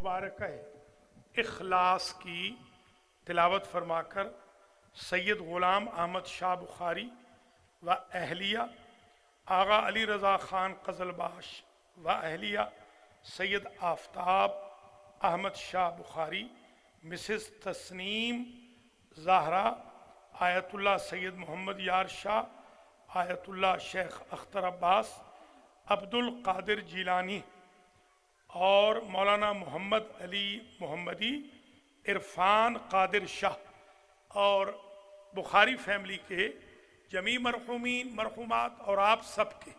मुबारक इखलास की तिलावत फरमाकर सैयद ग़ुलाम अहमद शाह बुखारी व अहलिया आगा अली रज़ा ख़ान क़ज़लबाश व अहलिया सैयद आफ्ताब अहमद शाह बुखारी, मिसेस तस्नीम ज़हरा, आयतुल्लाह सैयद मोहम्मद यार शाह, आयतुल्लाह शेख अख्तर अब्बास, अब्दुल कादिर जीलानी और मौलाना मोहम्मद अली मोहम्मदी, इरफान कादिर शाह और बुखारी फैमिली के जमी मरहूमीन मरहूमात और आप सबके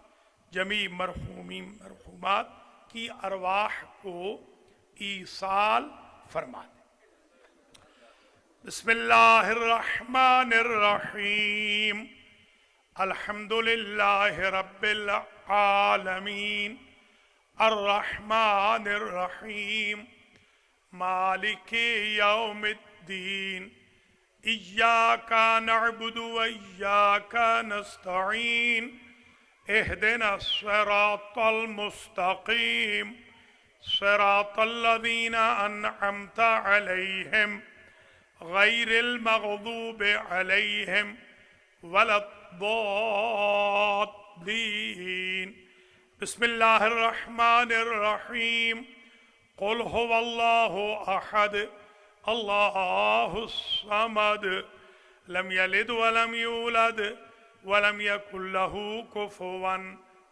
जमी मरहूमीन मरहूमात की अरवाह को ईसाल फरमा दें। बिस्मिल्लाहिर्रहमानिर्रहीम, अल्हम्दुलिल्लाहि रब्बिल आलमीन, अर्रहमानिर्रहीम, मालिकी यौमिद्दीन, इय्याका नअबुदु व इय्याका नस्तईन, इहदिनस सिरातल मुस्तकीम, सिरातल लज़ीना अनअमता अलैहिम गैरिल मग़दूबि अलैहिम वलद्दॉल्लीन। बिस्मिल्लाहिर्रहमानिर्रहीम, क़ुल हुवल्लाहु अहद, अल्लाहुस समद, लम यलिद वलम यूलद वलम यकुल लहू कुफुवन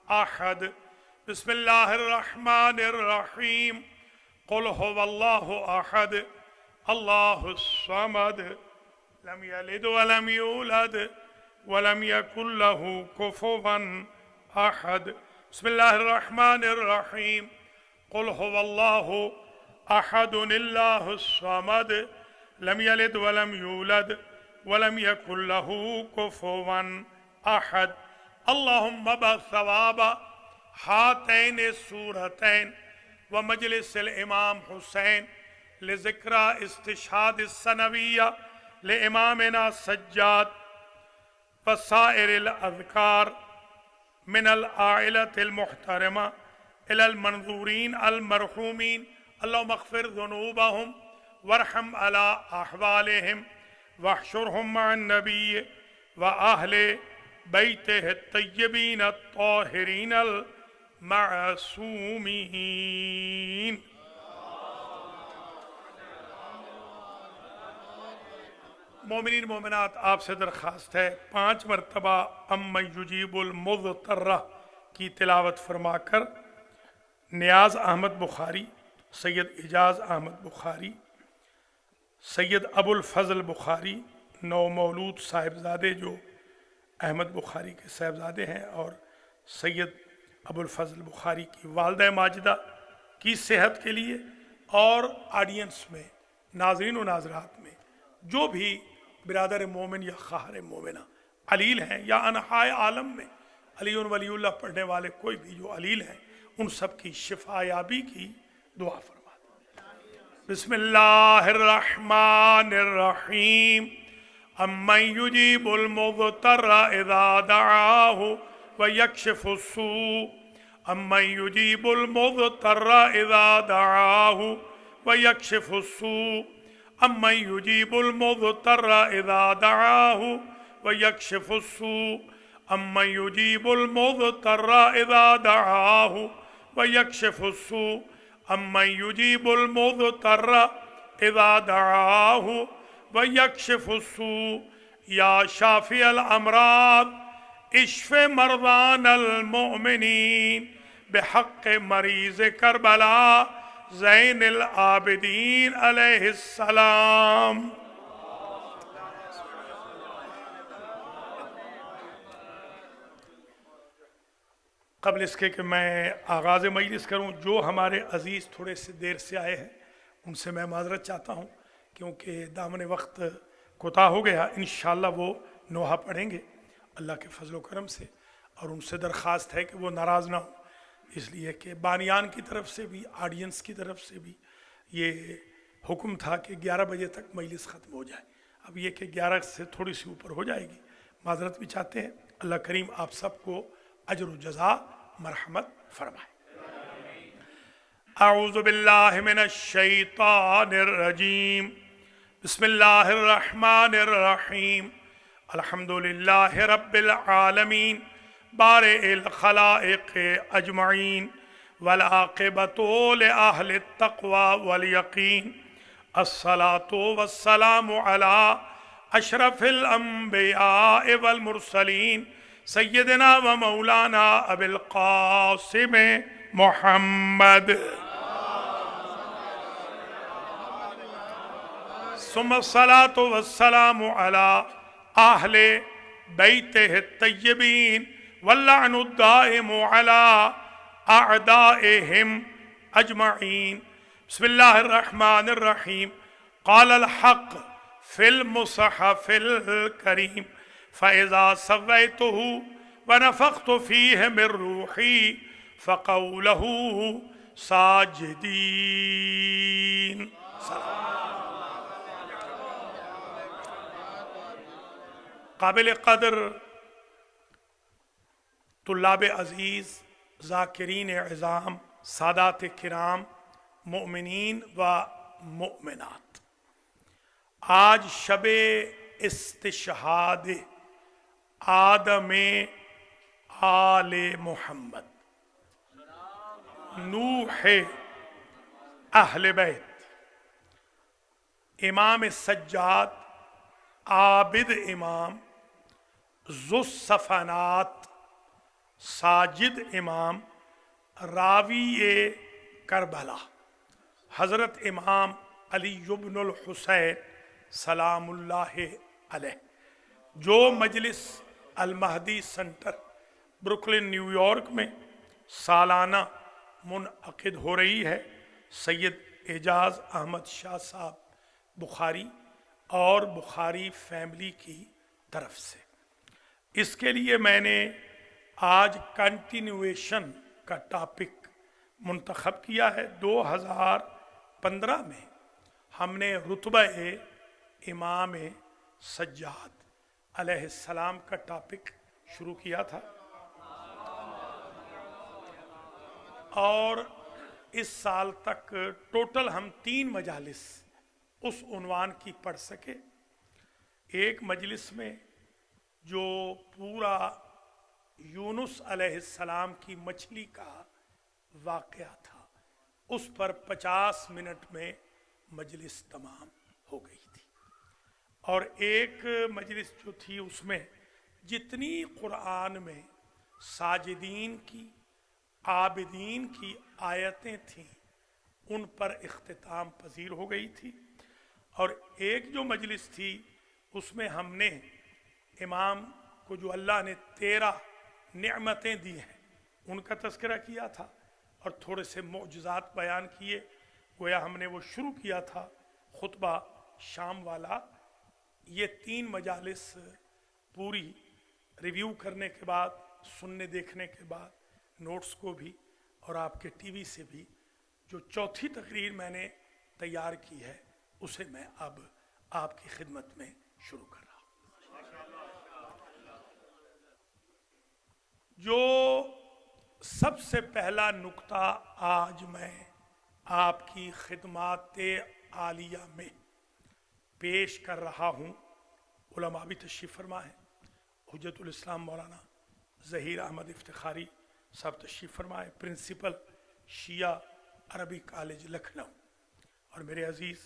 अहद। बिस्मिल्लाहिर्रहमानिर्रहीम, क़ुल हुवल्लाहु अहद, अल्लाहुस समद, लम यलिद वलम यूलद वलम यकुल लहू कुफुवन अहद। बिस्मिल्लाहिर्रहमानिर्रहीम, क़ुल हुवल्लाहु अहदुनिल्लाहुस समद, लम यलिद वलम यूलद वलम यकुल लहू कुफुवन अहद। अल्लाहुम्मा बसवाबा हातैन सूरतैन व मजलिसिल इमाम हुसैन लिज़िक्रा इस्तिशाद सनविया ले इमामिना सज्जाद वसाइरिल अज़कार मिनल आइलतिल मुहतरमा इलल मंज़ूरीन अल मरहूमीन, अल्लाहुम्मा अग़फ़िर ज़ुनूबहुम वरहम अला अहवालिहिम वहशुरहुम मअन नबिय्य व अहले बैतिहि तय्यबीन अत्ताहिरीन अल मअसूमीन। मोमिनीन मोमिनात, आपसे दरख्वास्त है 5 मरतबा अम्मा युजीबुल मुज़्तर्रा की तिलावत फरमाकर नियाज़ अहमद बुखारी, सैयद इजाज़ अहमद बुखारी, सैयद अबुल फ़ज़ल बुखारी, नौ मौलूद साहिबजादे जो अहमद बुखारी के साहिबजादे हैं, और सैयद अबुल फ़ज़ल बुखारी की वालदा माजिदा की सेहत के लिए और ऑडियंस में नाज़रीन व नाज़रात में जो भी बिरादर मोमिन या ख़ाहर मोमिना अलील हैं या अनहाय आलम में अली वलीउल्लाह पढ़ने वाले कोई भी जो अलील हैं, उन सब की शिफायाबी की दुआ फरमा दें। बिस्मिल्लाहिर्रहमानिर्रहीम, अम्मन युजीबुल मुज़्तर्रा इज़ा दआहु व यक्शिफुस्सू, अम्मन युजीबुल मुज़्तर्रा इज़ा दआहु व यक्शिफुस्सू, अम्मन युजीबुल मुज़्तर्रा इज़ा दआहु व यक्शिफुस्सू, अम्मन युजीबुल मुज़्तर्रा इज़ा दआहु व यक्शिफुस्सू, अम्मन युजीबुल मुज़्तर्रा इज़ा दआहु व यक्शिफुस्सू, या शाफ़िअल अमराद इश्फ़े मरज़ानल मुअमिनीन बिहक़्क़ि मरीज़ करबला ज़ैनिल आबिदीन अलैहिस्सलाम। क़ब्ल इसके कि मैं आगाज़ मजलिस करूँ, जो हमारे अज़ीज़ थोड़े से देर से आए हैं उनसे मैं माज़रत चाहता हूँ, क्योंकि दामन वक्त कोताह हो गया। इंशाअल्लाह वो नोहा पढ़ेंगे अल्लाह के फजल करम से, और उनसे दरख्वास्त है कि वो नाराज़ ना हो, इसलिए कि बानियान की तरफ से भी ऑडियंस की तरफ से भी ये हुक्म था कि 11 बजे तक मजलिस ख़त्म हो जाए। अब ये कि 11 से थोड़ी सी ऊपर हो जाएगी, माज़रत भी चाहते हैं। अल्लाह करीम आप सबको अजर व जज़ा मरहमत फरमाए। अऊज़ु बिल्लाहि मिनश शैतानिर रजीम। बिस्मिल्लाहिर रहमानिर रहीम। अल्हम्दुलिल्लाहि रब्बिल आलमीन बारिइल खलाइक़ अजमईन वल आक़िबतु लिअहलित तक़वा वल यक़ीन। अस्सलातु वस्सलामु अला अशरफिल अंबिया वल मुरसलीन सय्यदना व मौलाना अबिल क़ासिम मुहम्मद सुम्मस्सलातु वस्सलामु अला आहले बैतिहि तय्यबीन वल्लअनुद्दाइमु अला अअदाइहिम अजमईन। बिस्मिल्लाहिर रहमानिर रहीम। क़ालल हक़ फिल मुसहफ़िल करीम फ़इज़ा सव्वैतुहु व नफ़ख़्तु फ़ीहि मिर रूही फ़क़ऊ लहू साजिदीन। काबिल क़द्र तुल्लाब अज़ीज़, ज़ाकिरीन इज़ाम, सादात किराम, मुमिनीन व मुमिनात, आज शबे इस्तिशहाद आदम आले मोहम्मद नूह अहले बैत इमाम सज्जाद आबिद इमाम ज़ुस्सफ़नात साजिद इमाम रावी करबला हज़रत इमाम अली इब्नुल हुसैन सलामुल्लाह अलैह, जो मजलिस अल महदी सेंटर ब्रुकलिन न्यूयॉर्क में सालाना मुनअक़िद हो रही है, सैयद एजाज़ अहमद शाह साहब बुखारी और बुखारी फैमिली की तरफ से। इसके लिए मैंने आज कंटिन्यूएशन का टॉपिक मुंतखब किया है। 2015 में हमने रुतबा इमाम सज्जाद अलैहिस्सलाम का टॉपिक शुरू किया था और इस साल तक टोटल हम 3 मजालिस उस उन्वान की पढ़ सके। एक मजलिस में जो पूरा यूनुस अलैहिस्सलाम की मछली का वाक़या था, उस पर 50 मिनट में मजलिस तमाम हो गई थी। और एक मजलिस जो थी उसमें जितनी कुरान में साजिदीन की, आबिदीन की आयतें थीं उन पर इख्तिताम पजीर हो गई थी। और एक जो मजलिस थी उसमें हमने इमाम को जो अल्लाह ने 13 नेमतें दी हैं उनका तज़किरा किया था और थोड़े से मौजज़ात बयान किए। गोया हमने वो शुरू किया था खुतबा शाम वाला। ये 3 मजालिस पूरी रिव्यू करने के बाद, सुनने देखने के बाद, नोट्स को भी और आपके टीवी से भी जो चौथी तकरीर मैंने तैयार की है उसे मैं अब आपकी खिदमत में शुरू कर रहा हूँ। जो सबसे पहला नुक्ता आज मैं आपकी खिदमात आलिया में पेश कर रहा हूँ, उलमा भी तशरीफ़ फरमा है। हुज्जतुल इस्लाम मौलाना ज़हीर अहमद इफ्तिखारी साहब तशरीफ़ फरमा है, प्रिंसिपल शिया अरबी कॉलेज लखनऊ। और मेरे अज़ीज़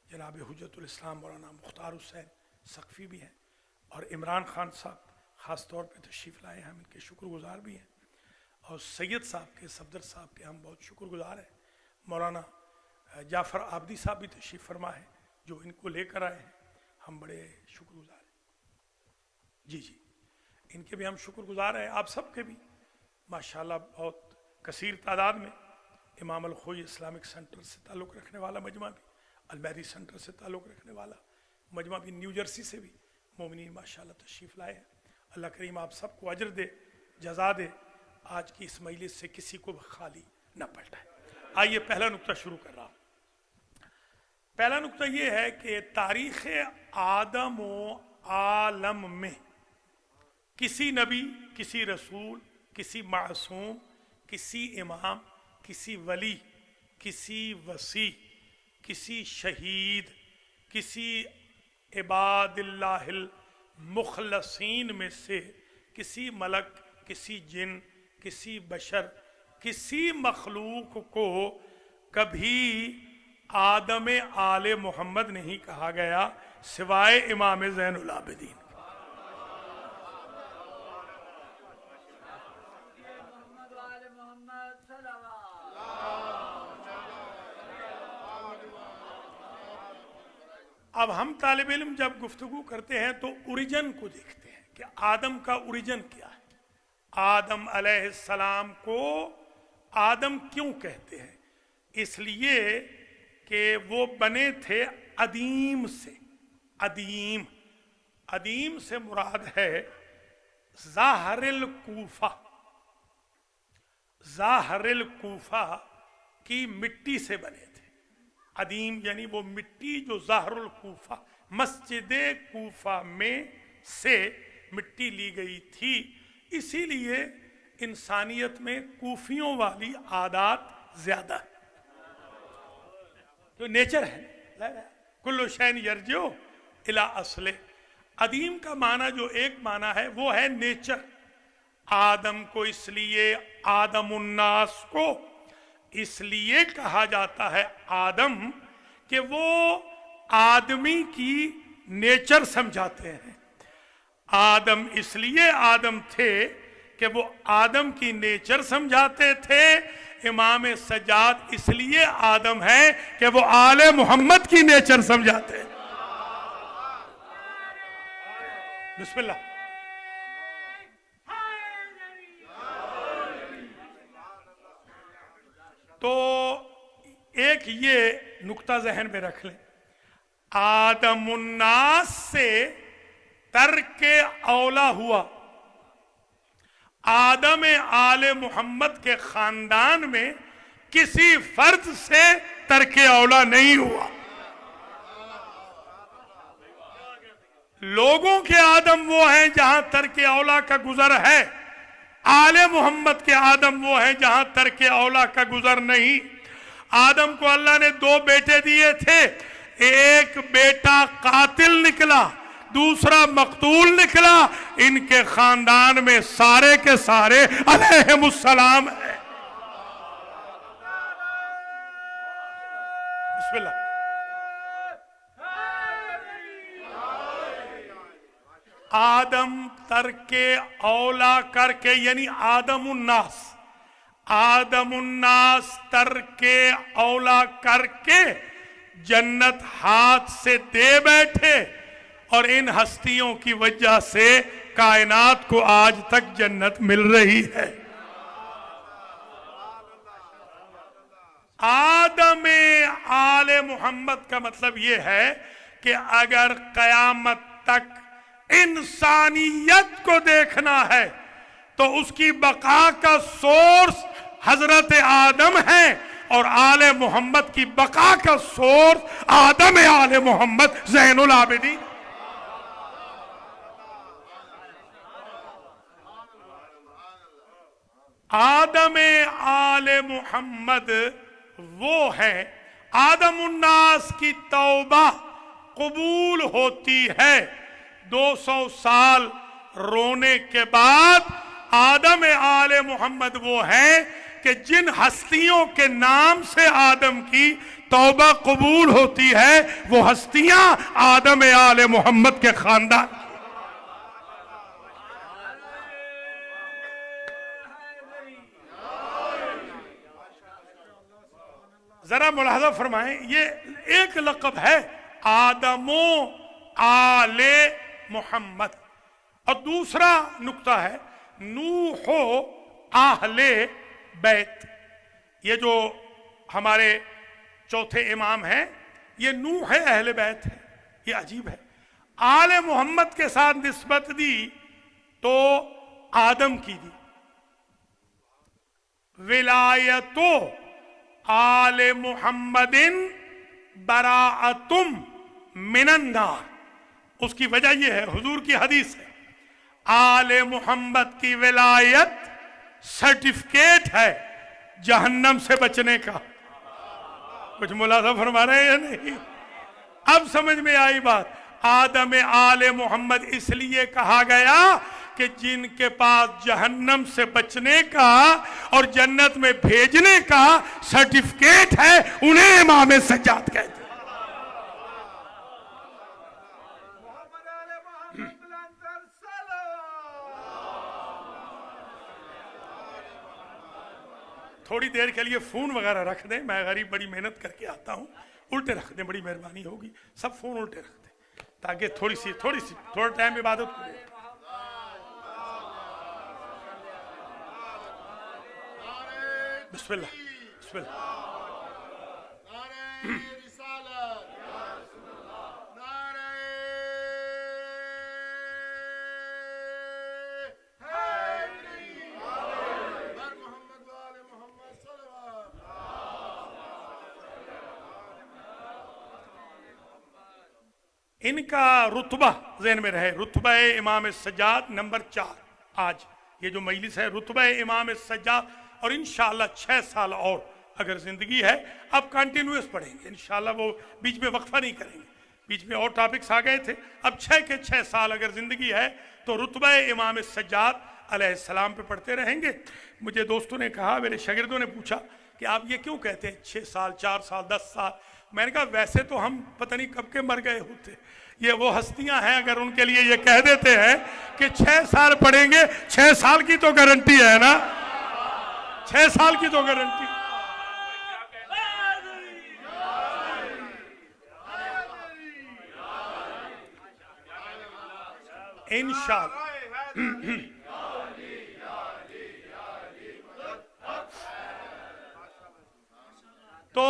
जनाब हुज्जतुल इस्लाम मौलाना मुख्तार हुसैन सक़फ़ी भी हैं और इमरान खान साहब ख़ास तौर पे तशरीफ़ लाए हैं, हम इनके शुक्रगुज़ार भी हैं। और सैयद साहब के, सफदर साहब के हम बहुत शुक्रगुज़ार हैं। मौलाना जाफ़र आबदी साहब भी तशरीफ़ फरमा है जो इनको लेकर आए हैं, हम बड़े शुक्रगुज़ार हैं। जी जी, इनके भी हम शुक्रगुज़ार हैं, आप सब के भी। माशाल्लाह बहुत कसीर तादाद में इमाम अल खोई इस्लामिक सेंटर से ताल्लुक़ रखने वाला मजमा भी, अलमहदी सेंटर से ताल्लुक़ रखने वाला मजमा भी, न्यू जर्सी से भी मोमिनीन माशाल्लाह तशरीफ़ लाए हैं। अल्लाह करीम आप सबको अजर दे, जज़ा दे, आज की इस मजलिस से किसी को भी खाली न पलटाए। आइए पहला नुक्ता शुरू कर रहा हूँ। पहला नुक्ता ये है कि तारीख़ आदम व आलम में किसी नबी, किसी रसूल, किसी मासूम, किसी इमाम, किसी वली किसी वसी, किसी शहीद, किसी इबादिल्लाहिल मुखलसीन में से किसी मलक, किसी जिन, किसी बशर, किसी मखलूक को कभी आदम आले मोहम्मद नहीं कहा गया सिवाय इमाम ज़ैनुल आबिदीन। अब हम तालिब इल्म जब गुफ्तगू करते हैं तो ओरिजिन को देखते हैं कि आदम का ओरिजिन क्या है। आदम अलैहिस्सलाम को आदम क्यों कहते हैं? इसलिए कि वो बने थे अदीम से। अदीम, अदीम से मुराद है ज़ाहरिल कूफा। ज़ाहरिल कूफा की मिट्टी से बने थे। अदीम यानी वो मिट्टी जो ज़ाहरुल कूफा, मस्जिद कूफा में से मिट्टी ली गई थी। इसीलिए इंसानियत में कूफियों वाली आदात ज्यादा है, तो नेचर है। कुल्लु शैन यर्जिउ इला असले। अदीम का माना जो एक माना है वो है नेचर। आदम को इसलिए आदमुन्नास को इसलिए कहा जाता है आदम कि वो आदमी की नेचर समझाते हैं। आदम इसलिए आदम थे कि वो आदम की नेचर समझाते थे। इमाम सज्जाद इसलिए आदम है कि वो आले मोहम्मद की नेचर समझाते हैं। बिस्मिल्लाह। तो एक ये नुक्ता जहन में रख लें, आदमुन्नास से तर्के औला हुआ। आदम आले मोहम्मद के खानदान में किसी फर्द से तर्के औला नहीं हुआ। लोगों के आदम वो हैं जहां तर्के औला का गुजर है, आले मोहम्मद के आदम वो हैं जहां तर्के औला का गुजर नहीं। आदम को अल्लाह ने दो बेटे दिए थे, एक बेटा कातिल निकला, दूसरा मकतूल निकला। इनके खानदान में सारे के सारे अलैहिमुस्सलाम है। बिस्मिल्लाह। आदम तरके औला करके यानी आदमुन्नास, आदमुन्नास तरके औला करके जन्नत हाथ से दे बैठे और इन हस्तियों की वजह से कायनात को आज तक जन्नत मिल रही है। आदम आले मोहम्मद का मतलब यह है कि अगर कयामत तक इंसानियत को देखना है तो उसकी बका का सोर्स हजरत आदम है और आले मोहम्मद की बका का सोर्स आदम आले मोहम्मद ज़ैनुल आबिदीन। आदम आले मोहम्मद वो है, आदमुन्नास की तौबा कबूल होती है 200 साल रोने के बाद। आदम आले मोहम्मद वो है कि जिन हस्तियों के नाम से आदम की तौबा कबूल होती है वो हस्तियां आदम आले मोहम्मद के खानदान। जरा मुलाहजा फरमाएं, ये एक लक़ब है आदमो आले मोहम्मद और दूसरा नुक्ता है नूहो आहले बैत। ये जो हमारे चौथे इमाम हैं ये नूह है, अहले बैत है। ये अजीब है, आले मोहम्मद के साथ निस्बत दी तो आदम की दी। विलायतो आले मोहम्मदिन बराअतुम मिनन्नार। उसकी वजह यह है, हुजूर की हदीस है, आले मोहम्मद की विलायत सर्टिफिकेट है जहन्नम से बचने का। कुछ मुलाजा फरमा रहे हैं या नहीं? अब समझ में आई बात। आदम आले मोहम्मद इसलिए कहा गया कि जिनके पास जहन्नम से बचने का और जन्नत में भेजने का सर्टिफिकेट है उन्हें इमाम सज्जाद कहते हैं। थोड़ी देर के लिए फोन वगैरह रख दें, मैं गरीब बड़ी मेहनत करके आता हूं, उल्टे रख दें, बड़ी मेहरबानी होगी। सब फोन उल्टे रख दें ताकि थोड़ा टाइम इबादत को दें। बिस्मिल्लाह बिस्मिल्लाह। इनका रुतबा ज़हन में रहे, रुतबा इमाम सज्जाद नंबर 4। आज ये जो मजलिस है रुतबा इमाम सज्जाद, और इंशाअल्लाह 6 साल और अगर ज़िंदगी है अब कंटिन्यूस पढ़ेंगे इंशाअल्लाह, वो बीच में वक्फा नहीं करेंगे। बीच में और टॉपिक्स आ गए थे, अब 6 के 6 साल अगर ज़िंदगी है तो रुतबा इमाम सज्जाद अलैहिस्सलाम पे पढ़ते रहेंगे। मुझे दोस्तों ने कहा, मेरे शागिर्दों ने पूछा कि आप ये क्यों कहते हैं 6 साल 4 साल 10 साल? मैंने कहा वैसे तो हम पता नहीं कब के मर गए होते, ये वो हस्तियां हैं अगर उनके लिए ये कह देते हैं कि 6 साल पढ़ेंगे, 6 साल की तो गारंटी है ना, 6 साल की तो गारंटी। इंशाअल्लाह तो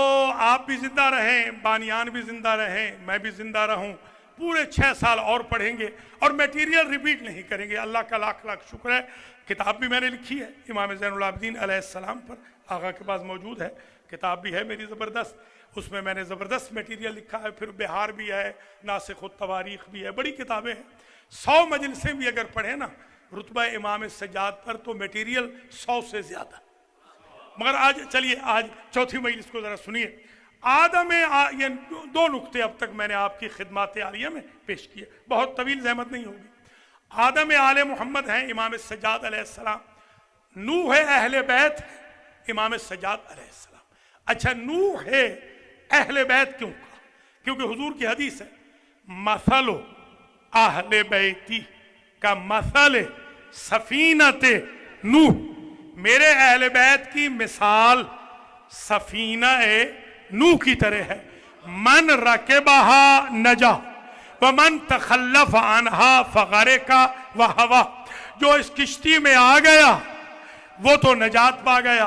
आप भी जिंदा रहें, बानियान भी जिंदा रहें, मैं भी जिंदा रहूं, पूरे 6 साल और पढ़ेंगे और मटेरियल रिपीट नहीं करेंगे। अल्लाह का लाख लाख शुक्र है, किताब भी मैंने लिखी है इमाम ज़ैनुल आबिदीन अलैहिस्सलाम पर, आगा के पास मौजूद है, किताब भी है मेरी ज़बरदस्त, उसमें मैंने ज़बरदस्त मटेरियल लिखा है। फिर बिहार भी है, नासिख़ व तवारीख़ भी है, बड़ी किताबें हैं। 100 मजलिसें भी अगर पढ़े ना रुतबा इमाम सज्जाद पर तो मटेरियल 100 से ज़्यादा। मगर आज चलिए, आज चौथी मजलिस को ज़रा सुनिए। आदम ये 2 नुक्ते अब तक मैंने आपकी खिदमत आलिया में पेश किए, बहुत तवील ज़हमत नहीं होगी। आदम आले मोहम्मद हैं इमाम सज्जाद अलैहिस्सलाम, नूह है अहले बैत है इमाम सज्जाद अलैहिस्सलाम। अच्छा, नूह है अहले बैत क्यों कहा? क्योंकि हुजूर की हदीस है, मसलो अहले बैती का मसल सफीनते नूह, मेरे अहले बैत की मिसाल सफीना नूह की तरह है। मन रकेबहा नजा व मन तखल्लफ अनहा फगरेका व हवा, जो इस किश्ती में आ गया वो तो नजात पा गया,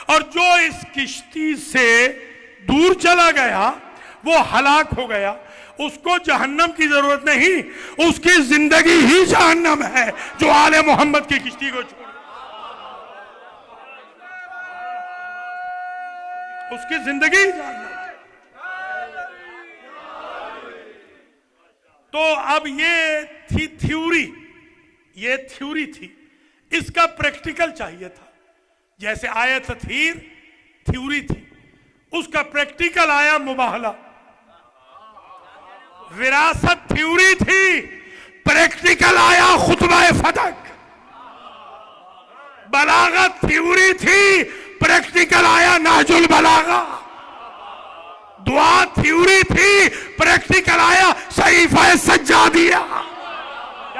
और जो इस किश्ती से दूर चला गया वो हलाक हो गया। उसको जहन्नम की जरूरत नहीं, उसकी जिंदगी ही जहन्नम है जो आले मोहम्मद की किश्ती को छोड़, उसकी जिंदगी जहन्नम। तो अब ये थी थ्योरी, ये थ्योरी थी, इसका प्रैक्टिकल चाहिए था। जैसे आयत थीर थ्योरी थी, उसका प्रैक्टिकल आया मुबाहला। विरासत थ्योरी थी, प्रैक्टिकल आया खुतबा फतक। बलागत थ्योरी थी, प्रैक्टिकल आया नाजुल बलागा। दुआ थ्योरी थी, प्रैक्टिकल आया सहीफा सज्जादिया।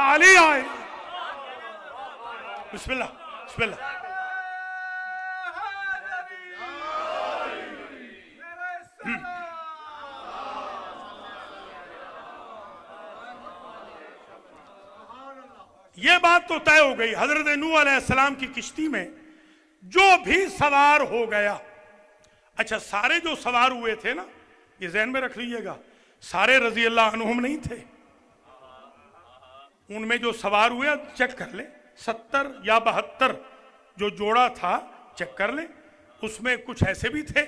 अली आए, बिस्मिल्लाह बिस्मिल्लाह। ये बात तो तय हो गई, हजरत नूह अलैहिस्सलाम की किश्ती में जो भी सवार हो गया। अच्छा, सारे जो सवार हुए थे ना, ये ज़हन में रख लीजिएगा, सारे रजी अल्लाह अन्हुम नहीं थे। उनमें जो सवार हुए चेक कर ले, 70 या 72 जो जोड़ा था चेक कर ले। उसमें कुछ ऐसे भी थे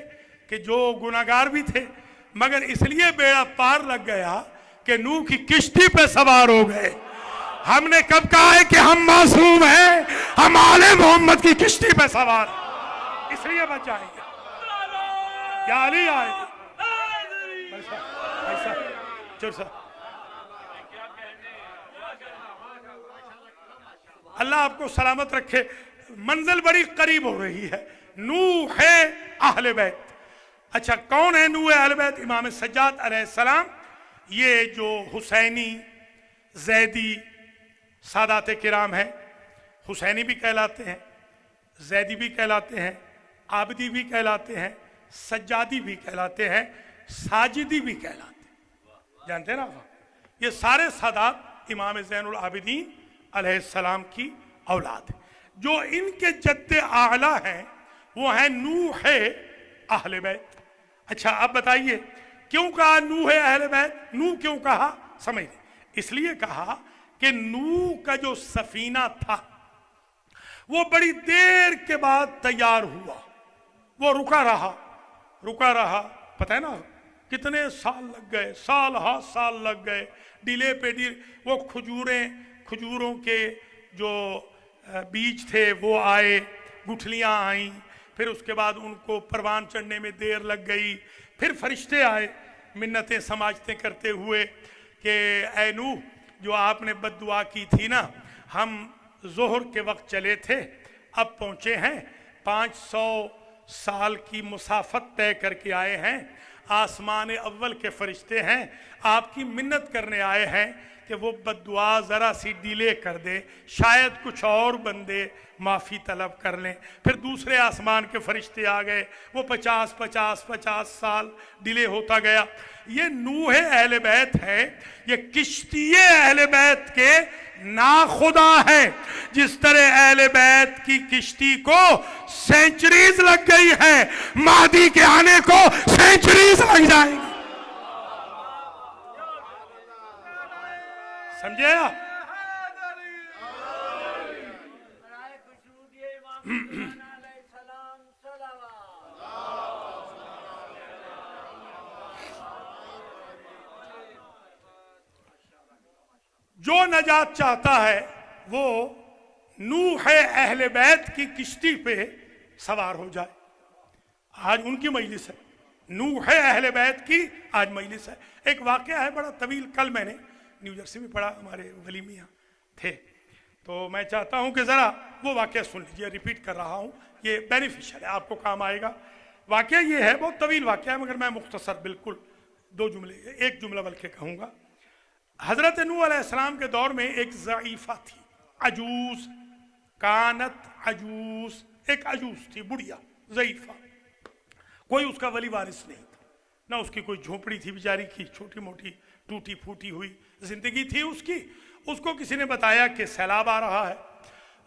कि जो गुनाहगार भी थे, मगर इसलिए बेड़ा पार लग गया कि नूह की किश्ती पे सवार हो गए। हमने कब कहा है कि हम मासूम हैं? हम आले मोहम्मद की किश्ती पे सवार, इसलिए बच जाएंगे। या अली आएंगे। ऐसा ऐसा जोर से। अल्लाह आपको सलामत रखे, मंजिल बड़ी करीब हो रही है। नूह है अहले बैत। अच्छा, कौन है नूह अहले बैत? इमाम सज्जाद अलैहिस्सलाम, ये जो हुसैनी जैदी सादात किराम है, हुसैनी भी कहलाते हैं, जैदी भी कहलाते हैं, आबदी भी कहलाते हैं, सज्जादी भी कहलाते हैं, साजिदी भी कहलाते हैं। जानते हैं ना, ये सारे सादात इमाम ज़ैनुल आबिदीन अलैहिस्सलाम की औलाद है। जो इनके जद्दे आला हैं वो हैं नूह अहले बैत। अच्छा, अब बताइए क्यों कहा नूह अहले बैत? नूह क्यों कहा? समझ लें, इसलिए कहा कि नूह का जो सफीना था वो बड़ी देर के बाद तैयार हुआ, वो रुका रहा। पता है ना कितने साल लग गए, साल हाँ साल लग गए, डिले पे डिले। वो खजूरों के जो बीज थे वो आए, गुठलियाँ आईं, फिर उसके बाद उनको परवान चढ़ने में देर लग गई। फिर फरिश्ते आए मिन्नतें समाजतें करते हुए कि ऐ नूह, जो आपने बद्दुआ की थी ना, हम जोहर के वक्त चले थे, अब पहुँचे हैं, 500 साल की मुसाफत तय करके आए हैं, आसमान अव्वल के फरिश्ते हैं, आपकी मिन्नत करने आए हैं कि वो बद्दुआ ज़रा सी डिले कर दे, शायद कुछ और बंदे माफ़ी तलब कर लें। फिर दूसरे आसमान के फरिश्ते आ गए, वो 50 साल डिले होता गया। ये नूह अहले बैत है, ये किश्ती अहले बैत के नाखुदा है। जिस तरह अहले बैत की किश्ती को सेंचुरीज लग गई है, महदी के आने को सेंचुरीज लग जाएंगी। समझे आप? जो नजात चाहता है वो नूह अहले बैत की किश्ती पे सवार हो जाए। आज उनकी मजलिस है, नूह अहले बैत की आज मजलिस है। एक वाकया है बड़ा तवील, कल मैंने न्यू जर्सी में पढ़ा, हमारे वली मियाँ थे, तो मैं चाहता हूँ कि ज़रा वो वाकया सुन लीजिए, रिपीट कर रहा हूँ, ये बेनिफिशियल है, आपको काम आएगा। वाकया ये है, बहुत तवील वाकया है, मगर मैं मुख्तसर बिल्कुल 2 जुमले, 1 जुमला बल्कि कहूँगा। हज़रत नूह अलैहिस्सलाम के दौर में एक ज़ईफ़ा थी, अजूज़, कानत अजूज़, एक अजूज़ थी, बुढ़िया ज़ईफ़ा, कोई उसका वली वारिस नहीं था, ना उसकी कोई झोपड़ी थी बेचारी की, छोटी मोटी टूटी फूटी हुई जिंदगी थी उसकी। उसको किसी ने बताया कि सैलाब आ रहा है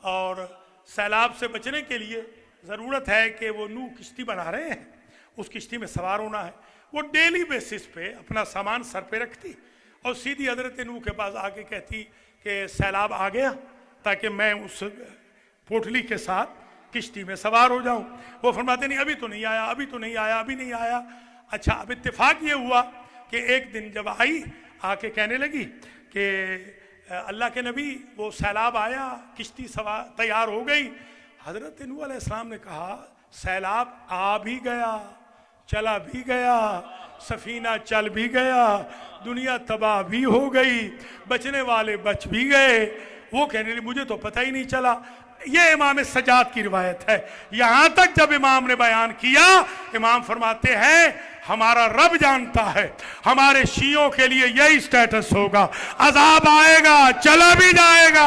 और सैलाब से बचने के लिए ज़रूरत है कि वो नूह किश्ती बना रहे हैं, उस किश्ती में सवार होना है। वो डेली बेसिस पे अपना सामान सर पे रखती और सीधी हज़रत नूह के पास आके कहती कि सैलाब आ गया, ताकि मैं उस पोटली के साथ किश्ती में सवार हो जाऊं। वो फरमाते नहीं, अभी तो नहीं आया, अभी तो नहीं आया, अभी नहीं आया। अच्छा, अब इत्तेफाक ये हुआ कि एक दिन जब आई, आके कहने लगी कि अल्लाह के नबी, वो सैलाब आया, किश्ती सवार तैयार हो गई। हज़रत नूह अलैहिस्सलाम ने कहा, सैलाब आ भी गया, चला भी गया, सफीना चल भी गया, दुनिया तबाह भी हो गई, बचने वाले बच भी गए। वो कहने लगी, मुझे तो पता ही नहीं चला। ये इमाम सज्जाद की रिवायत है। यहां तक जब इमाम ने बयान किया, इमाम फरमाते हैं, हमारा रब जानता है हमारे शियों के लिए यही स्टेटस होगा, अजाब आएगा, चला भी जाएगा,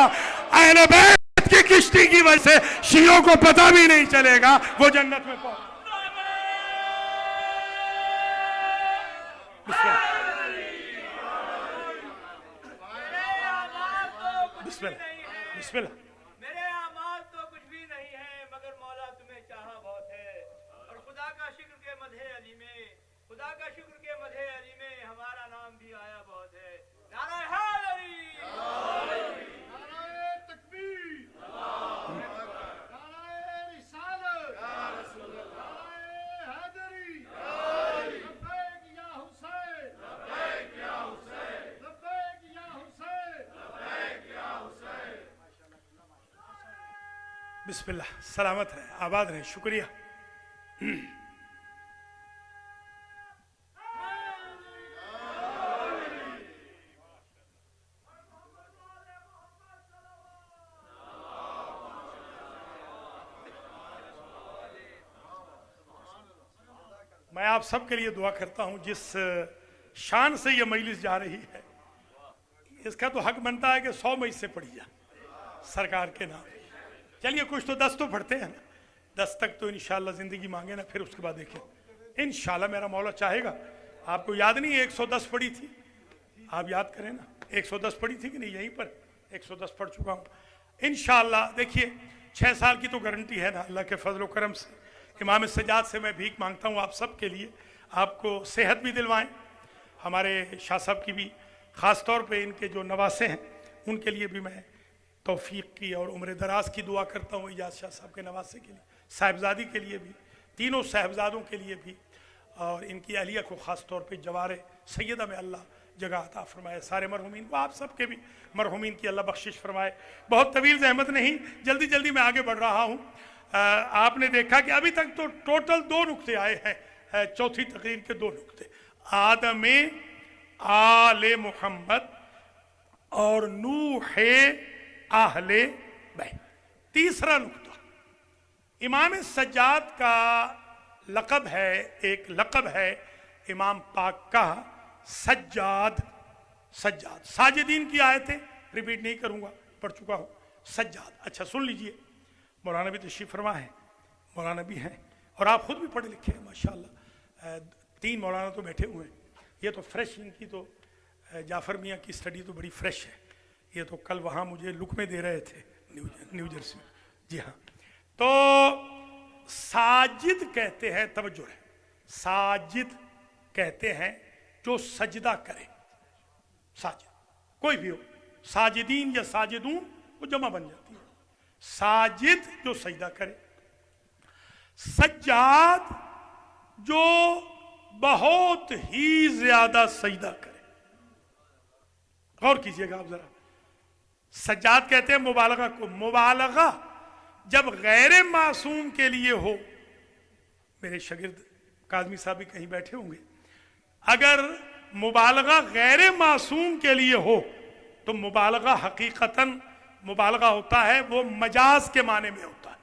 अहले बैत की किश्ती की वजह से शियों को पता भी नहीं चलेगा, वो जन्नत में पहुंच। बिस्मिल्लाह। मेरे आमाल तो कुछ भी नहीं है, मगर मौला तुम्हें चाहा बहुत है, और खुदा का शुक्र के मदहे अली में, खुदा का शुक्र के मदहे अली में हमारा नाम भी आया बहुत है। नारे हैदरी, नारे तकबीर, नारे रिसालत, नारे हैदरी, लब्बैक या हुसैन, लब्बैक या हुसैन, लब्बैक या हुसैन, लब्बैक या हुसैन। बिस्मिल्लाह, सलामत रहे, आबाद रहे, शुक्रिया। मैं आप सबके लिए दुआ करता हूं, जिस शान से ये मजलिस जा रही है, इसका तो हक बनता है कि 100 मई से पढ़ी जा सरकार के नाम। चलिए कुछ तो 10 तो पढ़ते हैं ना, 10 तक तो इंशाल्लाह जिंदगी मांगे ना, फिर उसके बाद देखें इंशाल्लाह मेरा मौला चाहेगा। आपको याद नहीं है 110 पढ़ी थी? आप याद करें ना, 110 पढ़ी थी कि नहीं? यहीं पर 110 पढ़ चुका हूँ इंशाल्लाह। देखिए 6 साल की तो गारंटी है ना अल्लाह के फजल करम से। इमाम सज्जाद से मैं भीख मांगता हूँ आप सब के लिए, आपको सेहत भी दिलवाएं, हमारे शाह साहब की भी ख़ास तौर पे, इनके जो नवासे हैं उनके लिए भी मैं तौफीक की और उम्र दराज की दुआ करता हूँ। इजाज़ शाह साहब के नवासे के लिए, साहिबजादी के लिए भी, तीनों साहिबजादों के लिए भी, और इनकी अहलिया को ख़ास तौर पे जवार सैयदा में अल्लाह जगह अता फरमाए। सारे मरहुमीन को, आप सब के भी मरहुमीन की अल्लाह बख्शिश फरमाए। बहुत तवील ज़हमत नहीं, जल्दी जल्दी मैं आगे बढ़ रहा हूँ। आपने देखा कि अभी तक तो टोटल 2 नुक्ते आए हैं, चौथी तकरीर के 2 नुक्ते, आदम आले मोहम्मद और नूह आहले बैत। तीसरा नुक्ता, इमाम सज्जाद का लक़ब है, एक लक़ब है इमाम पाक का सज्जाद। सज्जाद साजिदीन की आयतें रिपीट नहीं करूंगा, पढ़ चुका हूं। सज्जाद, अच्छा सुन लीजिए, मौलाना भी तशरीफ फरमा है, मौलाना भी हैं और आप खुद भी पढ़े लिखे हैं माशाल्लाह। 3 मौलाना तो बैठे हुए हैं। ये तो फ्रेश, इनकी तो जाफ़र मियाँ की स्टडी तो बड़ी फ्रेश है। ये तो कल वहाँ मुझे लुक में दे रहे थे न्यू जर्सी में। जी हाँ, तो साजिद कहते हैं, तवज्जो है, साजिद कहते हैं जो सजदा करे। साजिद कोई भी हो, साजिदीन या साजिदून वो जमा बन जाती है। साजिद जो सजदा करे, सज्जाद जो बहुत ही ज्यादा सजदा करे। गौर कीजिएगा आप जरा, सज्जाद कहते हैं मुबालगा को। मुबालगा जब गैर मासूम के लिए हो, मेरे शागिर्द काज़मी साहब भी कहीं बैठे होंगे, अगर मुबालगा गैर मासूम के लिए हो तो मुबालगा हकीकतन मुबालगा होता है, वो मजाज के माने में होता है।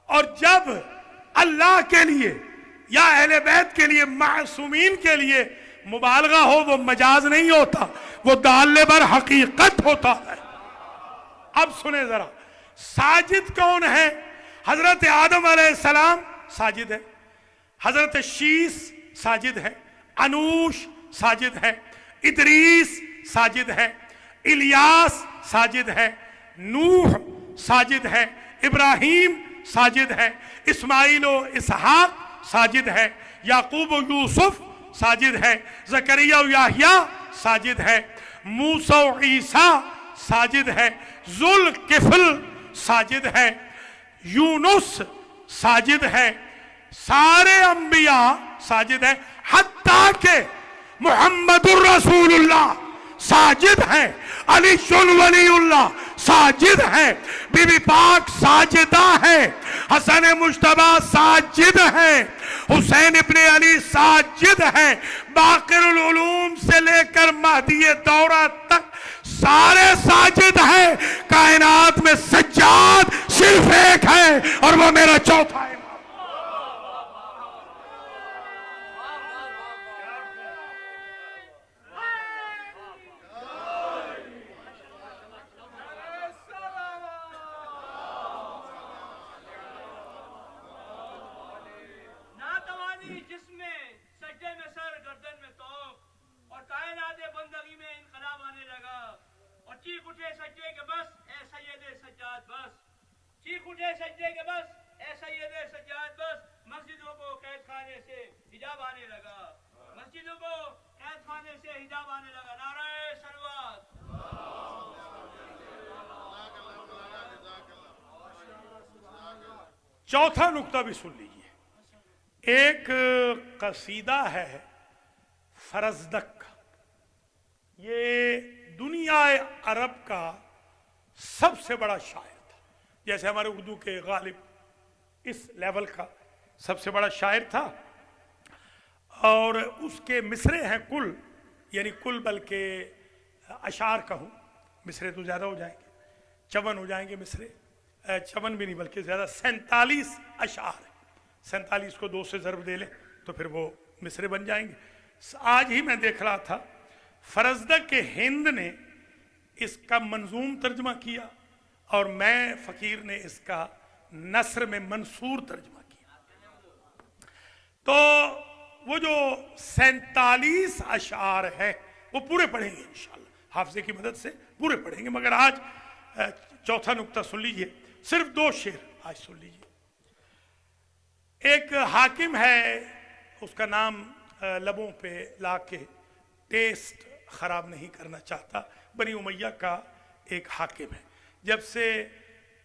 और जब अल्लाह के लिए या अहले बैत के लिए, मासूमीन के लिए मुबालगा हो, वो मजाज नहीं होता, वो दाले बर हकीकत होता है। अब सुने जरा, साजिद कौन है? हजरत आदम अलैहिस्सलाम साजिद है, हजरत शीस साजिद है, अनूश साजिद है, इदरीस साजिद है, इलियास साजिद है, नूह साजिद है, इब्राहिम साजिद है, इस्माइल व इसहाक साजिद है, याकूब व यूसुफ साजिद है, जकरिया व याहिया साजिद है, मूसा व ईसा साजिद है, जुल किफल साजिद है, यूनुस साजिद है, सारे अंबिया साजिद है, हत्ता के मुहम्मदुर रसूलुल्लाह साजिद है, अली वलीउल्लाह साजिद है, बीबी पाक साजिदा है, हसन मुश्तबा साजिद है, हुसैन इब्ने अली साजिद है, बाक़िरुल उलूम से लेकर महदी दौरा तक सारे साजिद है। कायनात में सज्जाद सिर्फ एक है और वो मेरा चौथा है। चीख उठे सज्जे के बस ए सैयदे सज्जाद बस, चीख उठे सज्जे के बस ए सैयदे सज्जाद बस। मस्जिदों को कैद खाने से हिजाब आने लगा, मस्जिदों को कैद खाने से हिजाब आने लगा। नाराए सलवात। चौथा नुक्ता भी सुन लीजिए। एक कसीदा है फरजदक का, ये दुनिया अरब का सबसे बड़ा शायर था। जैसे हमारे उर्दू के गालिब इस लेवल का सबसे बड़ा शायर था, और उसके मिसरे हैं कुल, यानी कुल बल्कि अशार कहूँ, मिसरे तो ज़्यादा हो जाएंगे, 54 हो जाएंगे मिसरे, 54 भी नहीं बल्कि ज़्यादा, 47 अशार है। 47 को 2 से ज़रब दे लें तो फिर वो मिसरे बन जाएंगे। आज ही मैं देख रहा था फरजदक के हिंद ने इसका मंजूम तर्जमा किया और मैं फकीर ने इसका नस्र में मंसूर तर्जमा किया। तो वो जो 47 अशार है वो पूरे पढ़ेंगे इंशाल्लाह, हाफिज़े की मदद से पूरे पढ़ेंगे। मगर आज चौथा नुक्ता सुन लीजिए, सिर्फ 2 शेर आज सुन लीजिए। एक हाकिम है, उसका नाम लबों पे लाके टेस्ट खराब नहीं करना चाहता, बनी उमैया का एक हाकिम है। जब से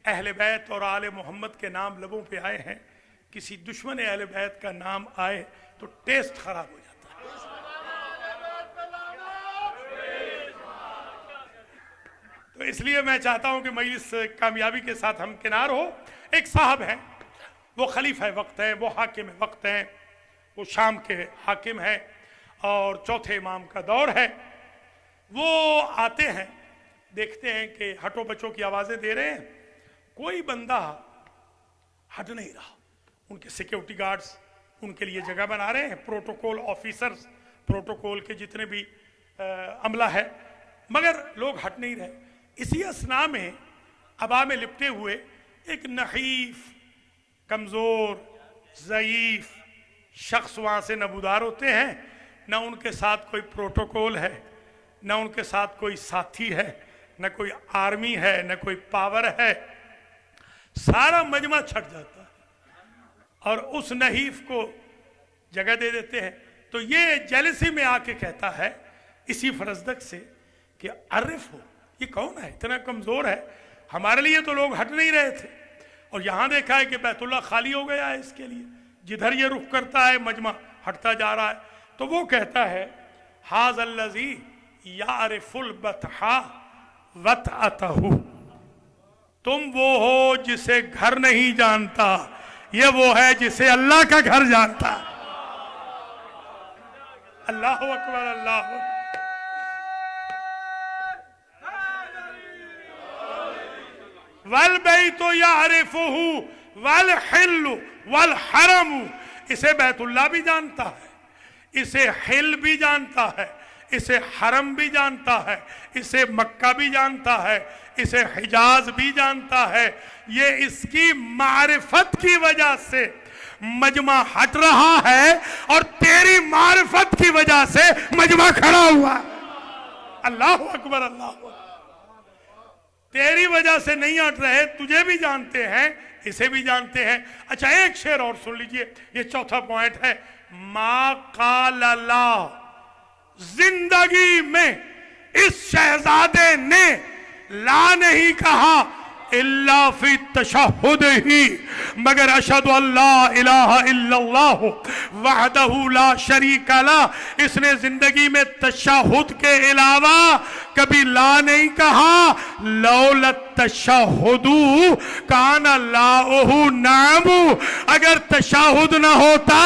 अहले बैत और आले मोहम्मद के नाम लबों पे आए हैं, किसी दुश्मन अहले बैत का नाम आए तो टेस्ट खराब हो जाता है। तो इसलिए मैं चाहता हूं कि मजलिस कामयाबी के साथ हमकिनार हो। एक साहब हैं, वो खलीफा वक्त है, वो हाकिम वक्त हैं, वो शाम के हाकिम हैं और चौथे इमाम का दौर है। वो आते हैं, देखते हैं कि हटो बच्चों की आवाज़ें दे रहे हैं, कोई बंदा हट नहीं रहा। उनके सिक्योरिटी गार्ड्स उनके लिए जगह बना रहे हैं, प्रोटोकॉल ऑफिसर्स, प्रोटोकॉल के जितने भी अमला है, मगर लोग हट नहीं रहे। इसी असना में अबा में लिपटे हुए एक नहीफ, कमज़ोर, ज़ईफ़ शख्स वहाँ से नबूदार होते हैं। न उनके साथ कोई प्रोटोकॉल है, न उनके साथ कोई साथी है, न कोई आर्मी है, न कोई पावर है। सारा मजमा छट जाता है और उस नहीफ को जगह दे देते हैं। तो ये जेलसी में आके कहता है इसी फरजदक से कि आरिफ हो, ये कौन है, इतना कमज़ोर है, हमारे लिए तो लोग हट नहीं रहे थे और यहाँ देखा है कि बैतुल्लाह खाली हो गया है इसके लिए, जिधर ये रुख करता है मजमा हटता जा रहा है। तो वो कहता है हाज़ल्लज़ी यारिफुल बतहा वतअतहु, तुम वो हो जिसे घर नहीं जानता, ये वो है जिसे अल्लाह का घर जानता। अल्लाह अकबर, अल्लाह अकबर। वल बैतु यारिफुहु वल हिल्लु वल हरमु, इसे बैतुल्लाह भी जानता है, इसे हिल भी जानता है, इसे हरम भी जानता है, इसे मक्का भी जानता है, इसे हिजाज भी जानता है। ये इसकी मारिफत की वजह से मजमा हट रहा है और तेरी मारिफत की वजह से मजमा खड़ा हुआ। अल्लाह अकबर, अल्लाह अकबर। तेरी वजह से नहीं हट रहे, तुझे भी जानते हैं, इसे भी जानते हैं। अच्छा, एक शेर और सुन लीजिए, ये चौथा पॉइंट है। मा काला, जिंदगी में इस शहजादे ने ला नहीं कहा इल्ला फी तशहुद ही, मगर अशहदु अल्ला इलाहा इल्लल्लाह वहदहु ला शरीका ला, इसने जिंदगी में तशहुद के अलावा कभी ला नहीं कहा। लौला तशहुदु कान लाहु नामु, अगर तशहुद ना होता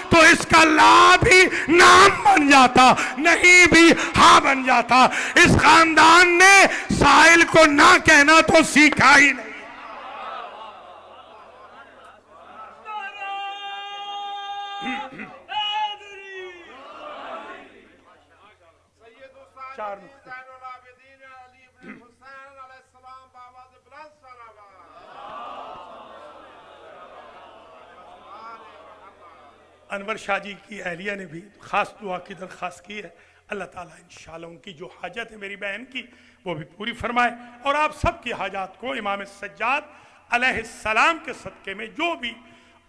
तो इसका ला भी नाम बन जाता, नहीं भी हाँ बन जाता। इस खानदान ने साहिल को ना कहना तो सीखा ही नहीं। चार अनवर शाह जी की अहलिया ने भी खास दुआ की दरख्वास्त की है। अल्लाह ताला इंशाअल्लाह उनकी जो हाजत है मेरी बहन की वो भी पूरी फरमाए और आप सब की हाजात को इमाम सज्जाद अलैहिस्सलाम के सदक़े में जो भी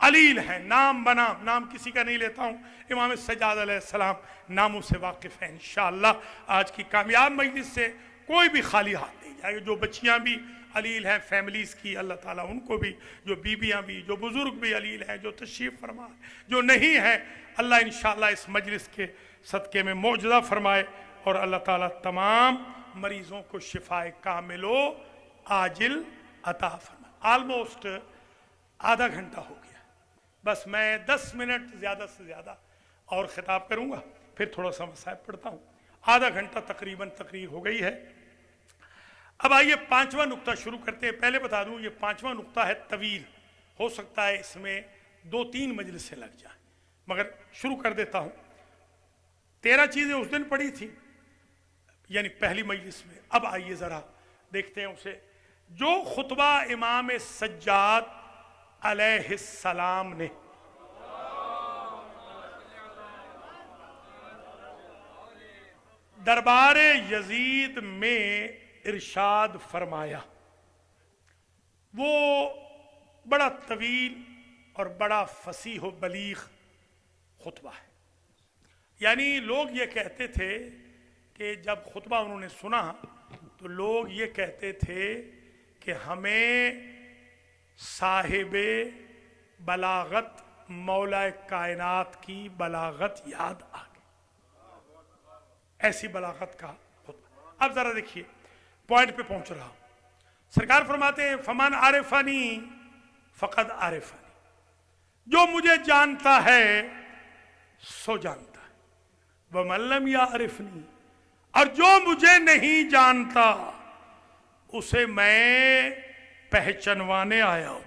अलील है, नाम बनाम, नाम किसी का नहीं लेता हूँ, इमाम सज्जाद अलैहिस्सलाम नामों से वाकिफ़ है। इंशाअल्लाह आज की कामयाब मजलिस से कोई भी खाली हाथ नहीं जाएगा। जो बच्चियाँ भी अलील हैं फैमिलीज़ की, अल्लाह ताला उनको भी, जो बीबियाँ भी, जो बुज़ुर्ग भी अलील हैं, जो तशरीफ़ फरमा, जो नहीं है, अल्लाह इंशाअल्लाह इस मजलिस के सदक़े में मौजज़ा फरमाए और अल्लाह ताला तमाम मरीज़ों को शिफ़ाए कामिलो आजिल अता फरमाए। आलमोस्ट आधा घंटा हो गया, बस मैं 10 मिनट ज़्यादा से ज़्यादा और ख़िताब करूँगा, फिर थोड़ा सा मसाइब पढ़ता हूँ। आधा घंटा तकरीबन तकरीर हो गई है। अब आइए 5वां नुक्ता शुरू करते हैं। पहले बता दूं, ये 5वां नुक्ता है तवील, हो सकता है इसमें 2-3 मजलिसें लग जाए, मगर शुरू कर देता हूं। 13 चीजें उस दिन पढ़ी थी, यानी पहली मजलिस में। अब आइए जरा देखते हैं उसे, जो खुतबा इमाम सज्जाद अलैहिस्सलाम ने दरबार यजीद में इरशाद फरमाया, वो बड़ा तवील और बड़ा फसीह व बलीग खुतबा है। यानी लोग ये कहते थे कि जब खुतबा उन्होंने सुना तो लोग ये कहते थे कि हमें साहिबे बलागत मौला कायनात की बलागत याद आ गई, ऐसी बलागत का खुतबा। अब जरा देखिए, पॉइंट पे पहुंच रहा हूं। सरकार फरमाते हैं, फमन आरिफनी फकद आरिफनी, जो मुझे जानता है सो जानता है, वह मल्लम या आरिफनी, और जो मुझे नहीं जानता उसे मैं पहचानवाने आया हूं।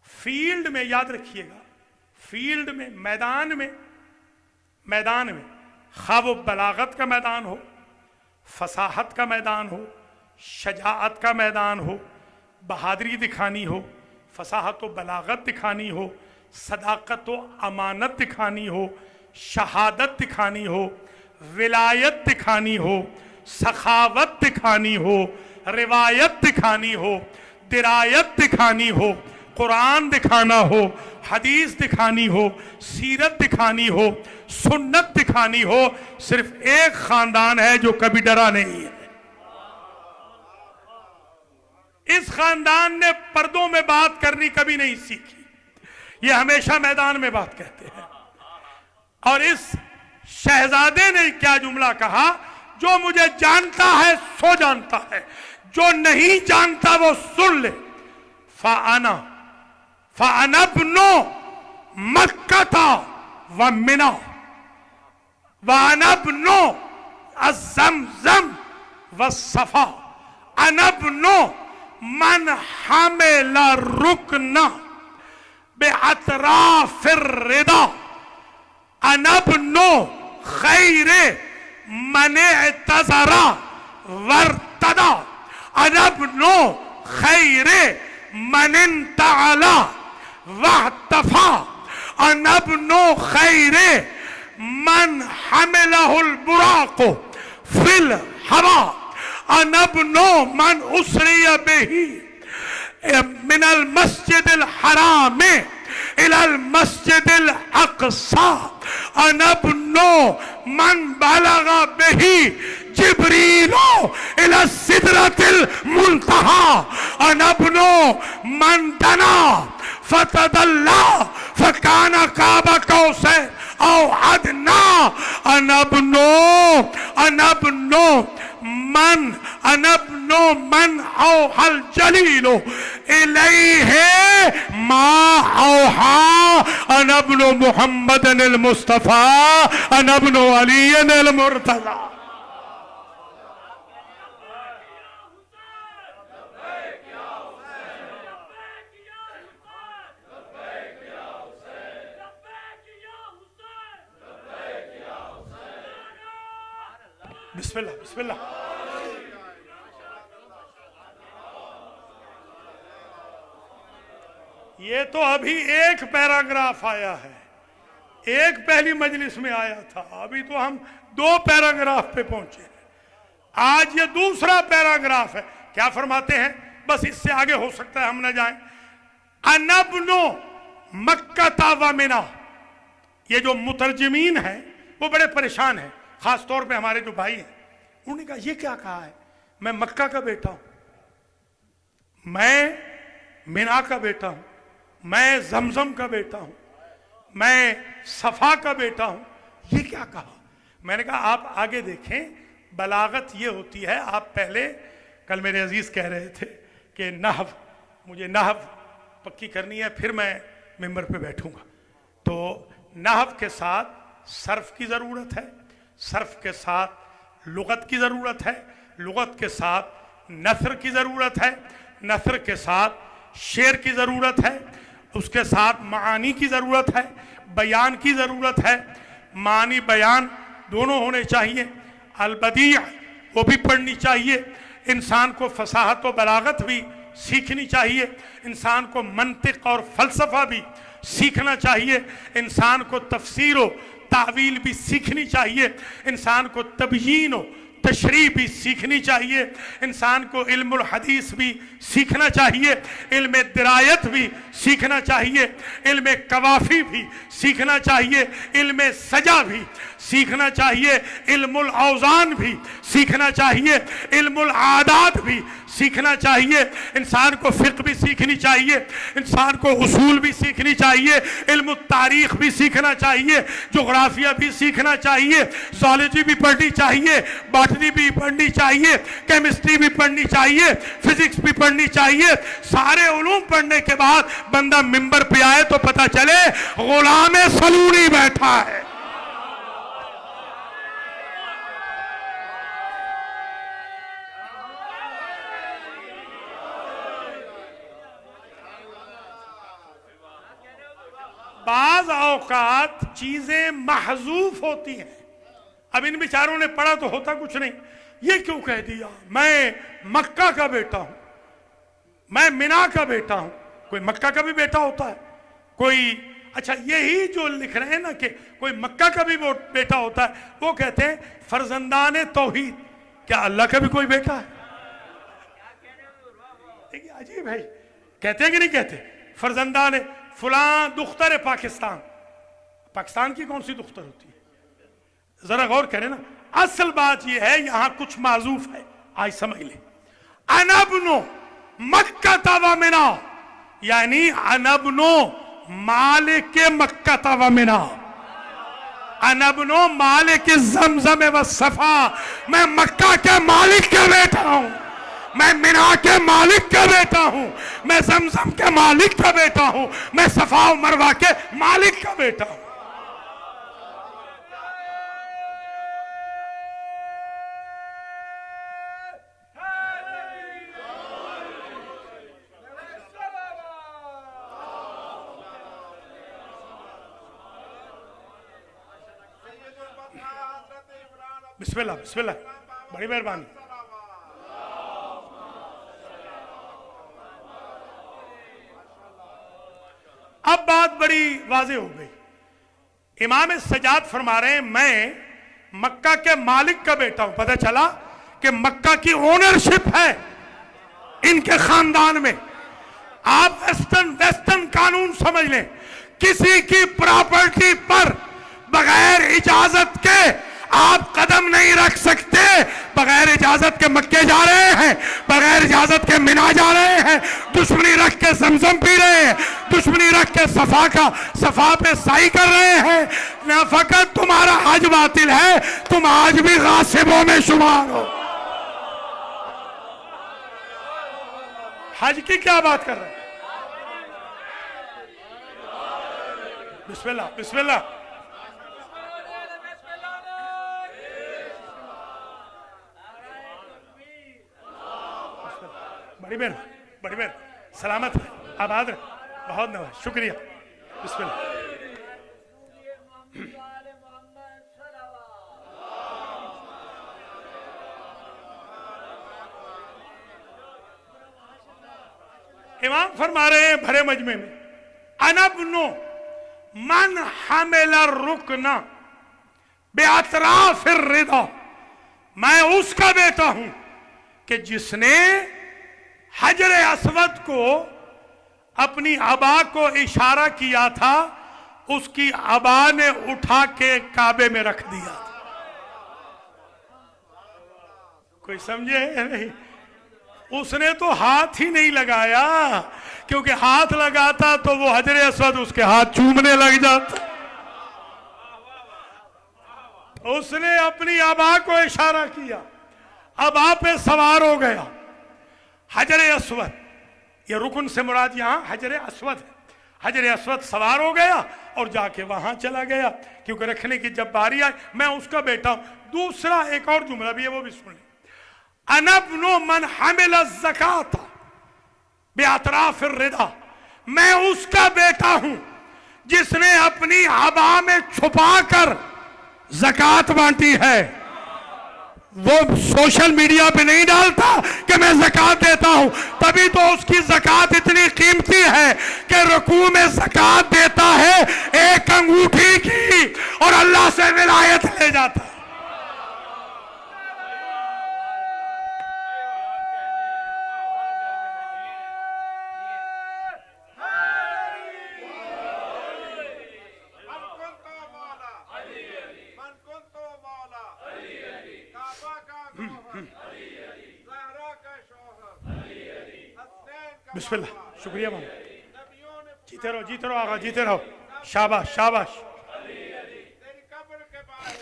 फील्ड में, याद रखिएगा, फील्ड में, मैदान में, मैदान में, खा वो बलागत का मैदान हो, फसाहत का मैदान हो, शजाअत का मैदान हो, बहादुरी दिखानी हो, फसाहत व बलागत दिखानी हो, सदाकत व अमानत दिखानी हो, शहादत दिखानी हो, विलायत दिखानी हो, सखावत दिखानी हो, रिवायत दिखानी हो, दिरायत दिखानी हो, कुरान दिखाना हो, हदीस दिखानी हो, सीरत दिखानी हो, सुन्नत दिखानी हो, सिर्फ एक खानदान है जो कभी डरा नहीं है। इस खानदान ने पर्दों में बात करनी कभी नहीं सीखी, ये हमेशा मैदान में बात कहते हैं। और इस शहजादे ने क्या जुमला कहा, जो मुझे जानता है सो जानता है, जो नहीं जानता वो सुन ले। फ़अनब्नु मक्कता व मिना वअनब्नु अज़्ज़मज़म व सफ़ा, अनब्नु मन हमिला रुकना बेअतराफिर रिदा, अनब्नु खैरे मने तजरा वर्तदा, अनब्नु खैरे मनिन ताला वहतफा, अनब्नु खैरे मन हमिलहुल बुराको फिल हवा, अनब्नु मन उसरिया बिही मिनल मस्जिदिल हराम इलल मस्जिदिल अक़सा, अनब्नु मन बलगा बिही जिब्रीलो इला सिदरतिल मुंतहा, अनब्नु मन दना फतदल्ला फकाना काबा कौसैन औ अदना, अनब्नु मन औहल जलीलो इलैहि मा औहा, अनब्नु मुहम्मदन अल मुस्तफा, अनब्नु अलीयन अल मुर्तजा। बिस्मिल्लाह बिस्मिल्लाह। ये तो अभी एक पैराग्राफ आया है, एक पहली मजलिस में आया था, अभी तो हम 2 पैराग्राफ पे पहुंचे हैं। आज ये दूसरा पैराग्राफ है। क्या फरमाते हैं, बस इससे आगे हो सकता है हम न जाएं। अनब्नु मक्का व मिना, ये जो मुतरजमीन है वो बड़े परेशान हैं, खास तौर पे हमारे जो भाई हैं। उन्होंने कहा ये क्या कहा है, मैं मक्का का बेटा हूं, मैं मिना का बेटा हूं, मैं जमजम का बेटा हूं, मैं सफा का बेटा हूं, ये क्या कहा। मैंने कहा आप आगे देखें, बलागत ये होती है। आप पहले, कल मेरे अजीज कह रहे थे कि नहव, मुझे नहव पक्की करनी है, फिर मैं मिंबर पे बैठूंगा। तो नहव के साथ सर्फ की ज़रूरत है, सर्फ के साथ लुगत की ज़रूरत है, लुगत के साथ नसर की ज़रूरत है, नसर के साथ शेर की ज़रूरत है, उसके साथ मानी की ज़रूरत है, बयान की ज़रूरत है। मानी बयान दोनों होने चाहिए। अलबदी वो भी पढ़नी चाहिए। इंसान को फसाहत व बलागत भी सीखनी चाहिए। इंसान को मंतिक और फ़लसफ़ा भी सीखना चाहिए। इंसान को तफसीर व तावील भी सीखनी चाहिए। इंसान को तबयीन व तशरीह भी सीखनी चाहिए। इंसान को इल्मुल हदीस भी सीखना चाहिए। इल्म दिरायत भी सीखना चाहिए। इल्म कवाफी भी सीखना चाहिए। इल्म सजा भी सीखना चाहिए। इल्मुल औज़ान भी सीखना चाहिए। इल्मुल आदात भी सीखना चाहिए। इंसान को फ़िक़्ह भी सीखनी चाहिए। इंसान को उसूल भी सीखनी चाहिए। इल्म तारीख़ भी सीखना चाहिए। जोग्राफिया भी सीखना चाहिए। ज़ूलॉजी भी पढ़नी चाहिए। बॉटनी भी पढ़नी चाहिए। केमिस्ट्री भी पढ़नी चाहिए। फिजिक्स भी पढ़नी चाहिए। सारे उलूम पढ़ने के बाद बंदा मिंबर पे आए तो पता चले गुलाम सलूनी बैठा है। बाज औकात चीजें महजूफ होती हैं। अब इन बेचारों ने पढ़ा तो होता कुछ नहीं। ये क्यों कह दिया मैं मक्का का बेटा हूं, मैं मिना का बेटा हूं। कोई मक्का का भी बेटा होता है, कोई अच्छा यही जो लिख रहे हैं ना कि कोई मक्का का भी वो बेटा होता है, वो कहते हैं फर्जंदान तौहीद। क्या अल्लाह का भी कोई बेटा है? देखिए अजीब है, कहते हैं कि नहीं कहते? फर्जंदान फलां दुख्तर पाकिस्तान। पाकिस्तान की कौन सी दुख्तर होती है? जरा गौर करें ना। असल बात यह है यहां कुछ माजूफ है, आज समझ ले। अनबनो मक्का तवा मिना, यानी अनबनो मालिक मक्का तवा मिना, अनबनो मालिक ज़मज़म व सफा। मैं मक्का के मालिक का बेटा हूं, मैं मिना के मालिक का बेटा हूं, मैं ज़मज़म के मालिक का बेटा हूं, मैं सफा और मरवा के मालिक का बेटा हूं। बिस्मिल्लाह बिस्मिल्लाह, बड़ी मेहरबानी। अब बात बड़ी वाज़ेह हो गई। इमाम सजाद फरमा रहे हैं मैं मक्का के मालिक का बेटा हूं। पता चला कि मक्का की ओनरशिप है इनके खानदान में। आप वेस्टर्न कानून समझ लें, किसी की प्रॉपर्टी पर बगैर इजाजत के आप कदम नहीं रख सकते। बगैर इजाजत के मक्के जा रहे हैं, बगैर इजाजत के मिना जा रहे हैं, दुश्मनी रख के ज़मज़म पी रहे हैं, दुश्मनी रख के सफा पे साई कर रहे हैं। न फकत तुम्हारा हज बातिल है, तुम आज भी गासिबों में शुमार हो। हज की क्या बात कर रहे हैं? बिस्मिल्लाह बिस्मिल्लाह। बड़ी मेहर सलामत है, आबाद है, बहुत नवाज, शुक्रिया। बिस्मिल्लाह। इमाम फरमा रहे हैं भरे मजमे में, अनबनो मन हमेला रुकना बेअतराफ रिदा। मैं उसका बेटा हूं कि जिसने हजर अस्वद को अपनी अबा को इशारा किया था, उसकी अबा ने उठा के काबे में रख दिया था। कोई समझे नहीं? उसने तो हाथ ही नहीं लगाया, क्योंकि हाथ लगाता तो वो हजर अस्वद उसके हाथ चूमने लग जाता। उसने अपनी अबा को इशारा किया, अबा पे सवार हो गया। हजर अस्वद, ये रुकन से मुराद यहां हजर अस्वद है। हजर अस्वद सवार हो गया और जाके वहां चला गया, क्योंकि रखने की जब बारी आई, मैं उसका बेटा हूं। दूसरा एक और जुमला भी है, वो भी सुन लें। अनबनो मन हमिल ज़कात बेअतराफ रिदा। मैं उसका बेटा हूं जिसने अपनी हवा में छुपाकर ज़कात बांटी है। वो सोशल मीडिया पे नहीं डालता कि मैं ज़कात देता हूं, तभी तो उसकी ज़कात इतनी कीमती है कि रुकू में ज़कात देता है एक अंगूठी की और अल्लाह से विलायत ले जाता है। बिस्मिल्लाह, शुक्रिया मामा। जीते रहो आगा, जीते रहो। शाबाश शाबाश। तेरी कब्र के बाहर,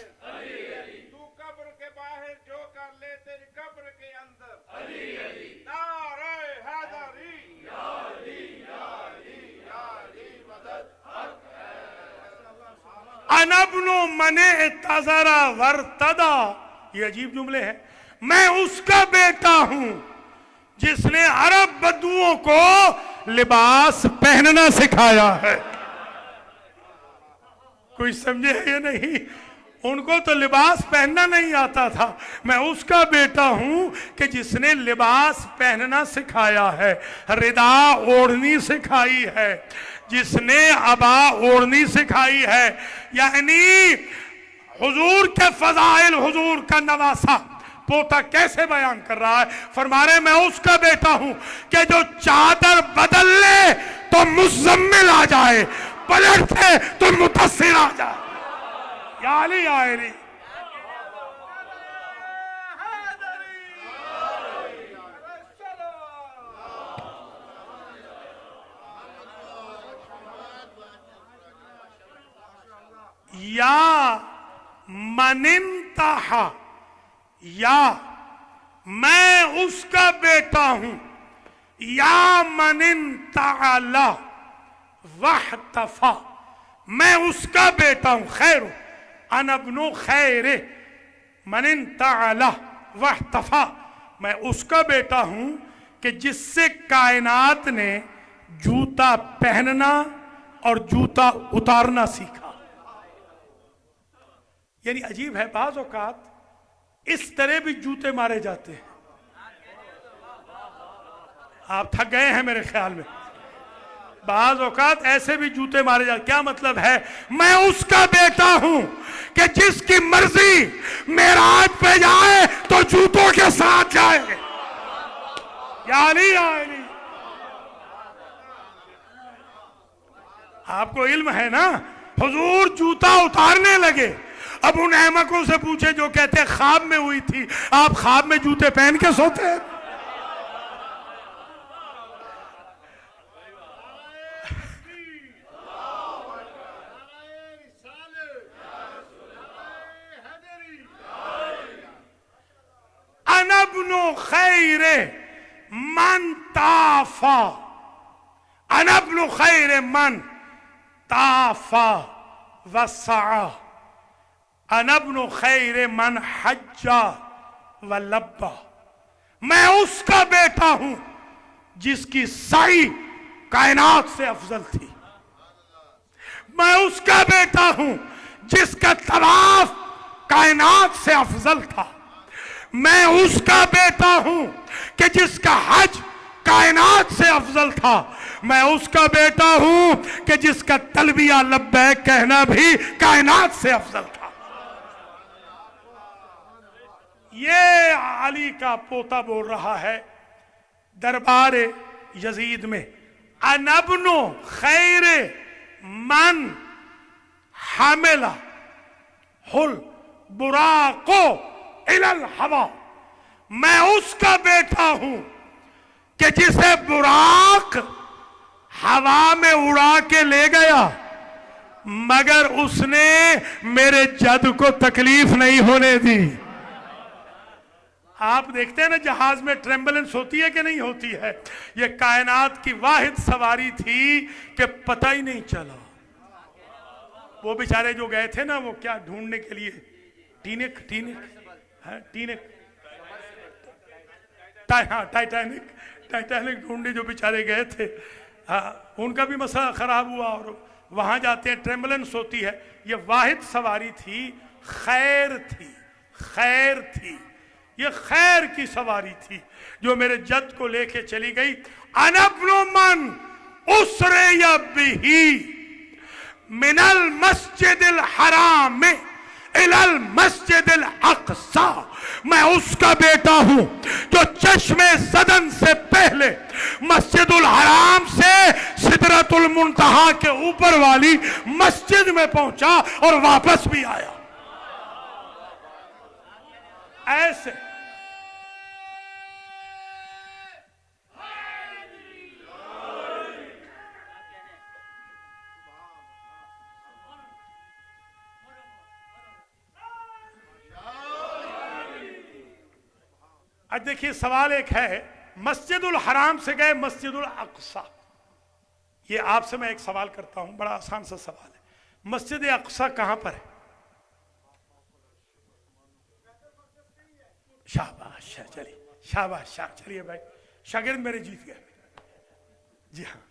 तू कब्र के बाहर जो कर ले तेरी कब्र के अंदर। नारे हैदरी, या अली, या अली, या अली मदद। अनब्नु मने तजरा वर्तदा, ये अजीब जुमले हैं। मैं उसका बेटा हूं जिसने अरब बद्दुओं को लिबास पहनना सिखाया है। कोई समझे या नहीं? उनको तो लिबास पहनना नहीं आता था। मैं उसका बेटा हूं कि जिसने लिबास पहनना सिखाया है, रिदा ओढ़नी सिखाई है, जिसने अबा ओढ़नी सिखाई है। यानी हुजूर के फजाइल, हुजूर का नवासा पोता कैसे बयान कर रहा है? फरमा रहे मैं उसका बेटा हूं कि जो चादर बदल ले तो मुज़म्मिल आ जाए, पलटते तो मुतस्सिर आ जाए। या अली, या अली। या मनिंतहा, या मैं उसका बेटा हूं, या मनिंतअला वहतफा, मैं उसका बेटा हूं। खैर अनब्नु खैरे मनिंतअला वहतफा, मैं उसका बेटा हूं कि जिससे कायनात ने जूता पहनना और जूता उतारना सीखा। यानी अजीब है, बाज़ औकात इस तरह भी जूते मारे जाते हैं। आप थक गए हैं मेरे ख्याल में। बाज़ औकात ऐसे भी जूते मारे जाते। क्या मतलब है? मैं उसका बेटा हूं कि जिसकी मर्जी मेराज पे जाए तो जूतों के साथ जाए। या अली, या अली। आपको इल्म है ना, हुजूर जूता उतारने लगे। अब उन अहमकों से पूछे जो कहते ख्वाब में हुई थी। आप ख्वाब में जूते पहन के सोते हैं? अनब्नु खैरे मन ताफा, अनब्नु खैरे मन ताफा वसा, अनब्नु खैरे मन हज्जा व लब्बा, मैं उसका बेटा हूं जिसकी साई कायनात से अफजल थी। मैं उसका बेटा हूं जिसका तवाफ कायनात से अफजल था। मैं उसका बेटा हूं कि जिसका हज कायनात से अफजल था। मैं उसका बेटा हूं कि जिसका तलबिया लब्बैक कहना भी कायनात से अफजल था। ये अली का पोता बोल रहा है दरबार यजीद में, अनब्नु खैरे मन हामिला हुल बुराको इलल हवा, मैं उसका बेटा हूं कि जिसे बुराक हवा में उड़ा के ले गया, मगर उसने मेरे जद को तकलीफ नहीं होने दी। आप देखते हैं ना जहाज में ट्रेम्बुलेंस होती है कि नहीं होती है? ये कायनात की वाहिद सवारी थी कि पता ही नहीं चला। वो बेचारे जो गए थे ना, वो क्या ढूंढने के लिए, टीनिक टाइटैनिक ढूंढने जो बेचारे गए थे। हाँ, उनका भी मसला खराब हुआ और वहां जाते हैं, ट्रेम्बलेंस होती है। ये वाहिद सवारी थी, खैर थी, खैर थी, ये खैर की सवारी थी जो मेरे जद को लेके चली गई। अनब्नो मन उसरे या बिही मिनल मस्जिदिल हराम में इलल मस्जिदिल अक्सा, मैं उसका बेटा हूं जो चश्मे सदन से पहले मस्जिदुल हराम से सिदरतुल मुंतहा के ऊपर वाली मस्जिद में पहुंचा और वापस भी आया। ऐसे आज देखिए सवाल एक है, मस्जिदुल हराम से गए मस्जिदुल अक्सा। ये आपसे मैं एक सवाल करता हूं, बड़ा आसान सा सवाल है। मस्जिद अक्सा कहां पर है? शाबाश, चलिए शाबाश, चलिए भाई, शागिर्द मेरे जीत गए। जी हाँ,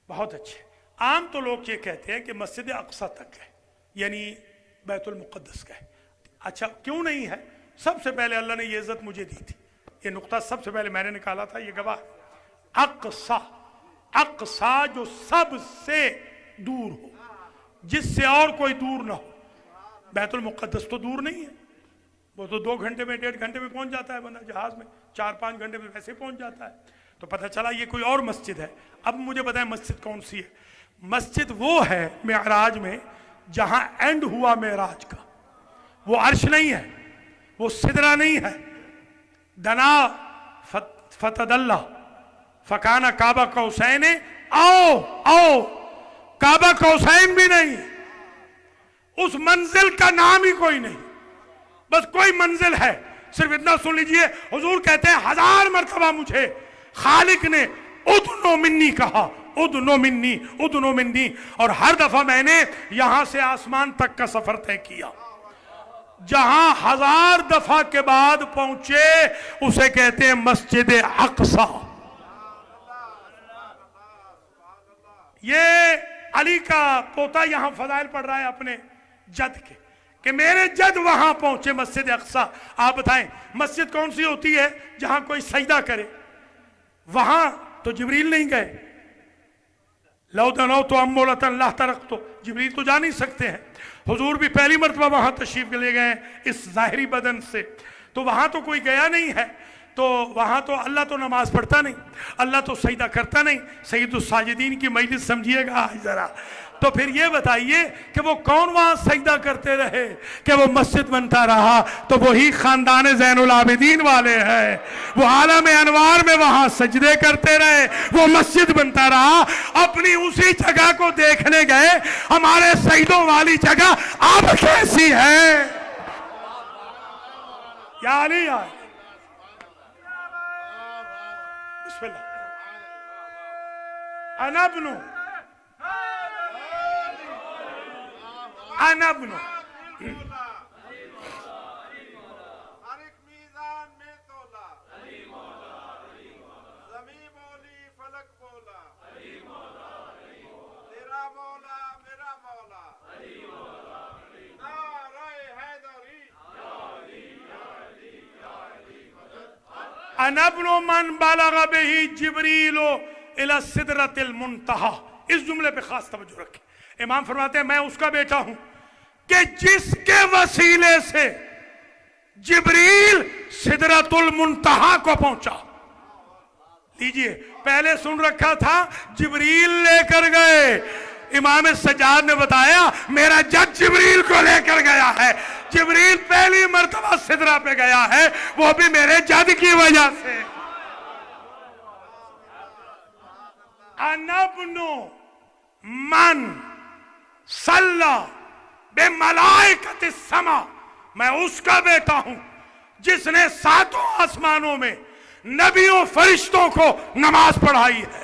बहुत अच्छे। आम तो लोग ये कहते हैं कि मस्जिद अक्सा तक है, यानी बैतुल मुक़द्दस का है। अच्छा, क्यों नहीं है? सबसे पहले अल्लाह ने ये इज्जत मुझे दी थी, ये नुक्ता सबसे पहले मैंने निकाला था, ये गवाह। अक्सा, अक्सा जो सबसे दूर हो, जिससे और कोई दूर ना हो। बैतुल मुक़द्दस तो दूर नहीं है, वो तो 2 घंटे में 1.5 घंटे में पहुंच जाता है, बंदा जहाज में 4-5 घंटे में वैसे पहुंच जाता है। तो पता चला ये कोई और मस्जिद है। अब मुझे बताएं मस्जिद कौन सी है? मस्जिद वो है मेराज में जहां एंड हुआ मेराज का। वो अर्श नहीं है, वो सिदरा नहीं है। दना फतदल्ला फकाना काबा कौसैन, आओ आओ, काबा कौसैन भी नहीं, उस मंजिल का नाम ही कोई नहीं, बस कोई मंजिल है। सिर्फ इतना सुन लीजिए, हुजूर कहते हैं 1000 मरतबा मुझे खालिक ने उदनो मिन्नी कहा, उदनो मिन्नी, उदनो मिन्नी, और हर दफा मैंने यहां से आसमान तक का सफर तय किया। जहां 1000 दफा के बाद पहुंचे उसे कहते हैं मस्जिद अक्सा। ये अली का पोता यहां फजाइल पढ़ रहा है अपने जद के, कि मेरे जद वहां पहुंचे मस्जिद अक्सा। आप बताएं मस्जिद कौन सी होती है जहां कोई सजदा करे? वहां तो जिब्रील नहीं गए। लौदनो तो अम्मोलतन ला तरक, तो जिब्रील तो जा नहीं सकते हैं। हुजूर भी पहली मरतबा वहां तशरीफ ले गए इस जाहिरी बदन से, तो वहां तो कोई गया नहीं है। तो वहां तो अल्लाह तो नमाज पढ़ता नहीं, अल्लाह तो सजदा करता नहीं। सईदुस साजिदीन की मजलिस समझिएगा जरा। तो फिर ये बताइए कि वो कौन वहां सजदा करते रहे कि वो मस्जिद बनता रहा? तो वही खानदान ज़ैनुल आबिदीन वाले हैं, वो आलम अनवार में वहां सजदे करते रहे, वो मस्जिद बनता रहा। अपनी उसी जगह को देखने गए, हमारे सईदों वाली जगह अब कैसी है? या अली यार, बिस्मिल्लाह। अनबनु अनबनु हर एक मीज़ान में तोला, ज़मीन बोली फलक बोला, तेरा मौला मेरा मौला, नारे हैदरी। अनबनु मन बलग बिही जिब्रीलो इला सिदरतिल मुंतहा। इस जुमले पे खास तवज्जो रखें। इमाम फरमाते हैं मैं उसका बेटा हूं कि जिसके वसीले से जिब्रील सिदरतुल मुंतहा को पहुंचा। लीजिए, पहले सुन रखा था जिब्रील लेकर गए, इमाम सज्जाद ने बताया मेरा जद जिब्रील को लेकर गया है। जिब्रील पहली मर्तबा सिदरा पे गया है, वो भी मेरे जद की वजह से। अनबनु मन सल्ला बे मलाइकत समा, मैं उसका बेटा हूं जिसने 7 आसमानों में नबियों फरिश्तों को नमाज पढ़ाई है।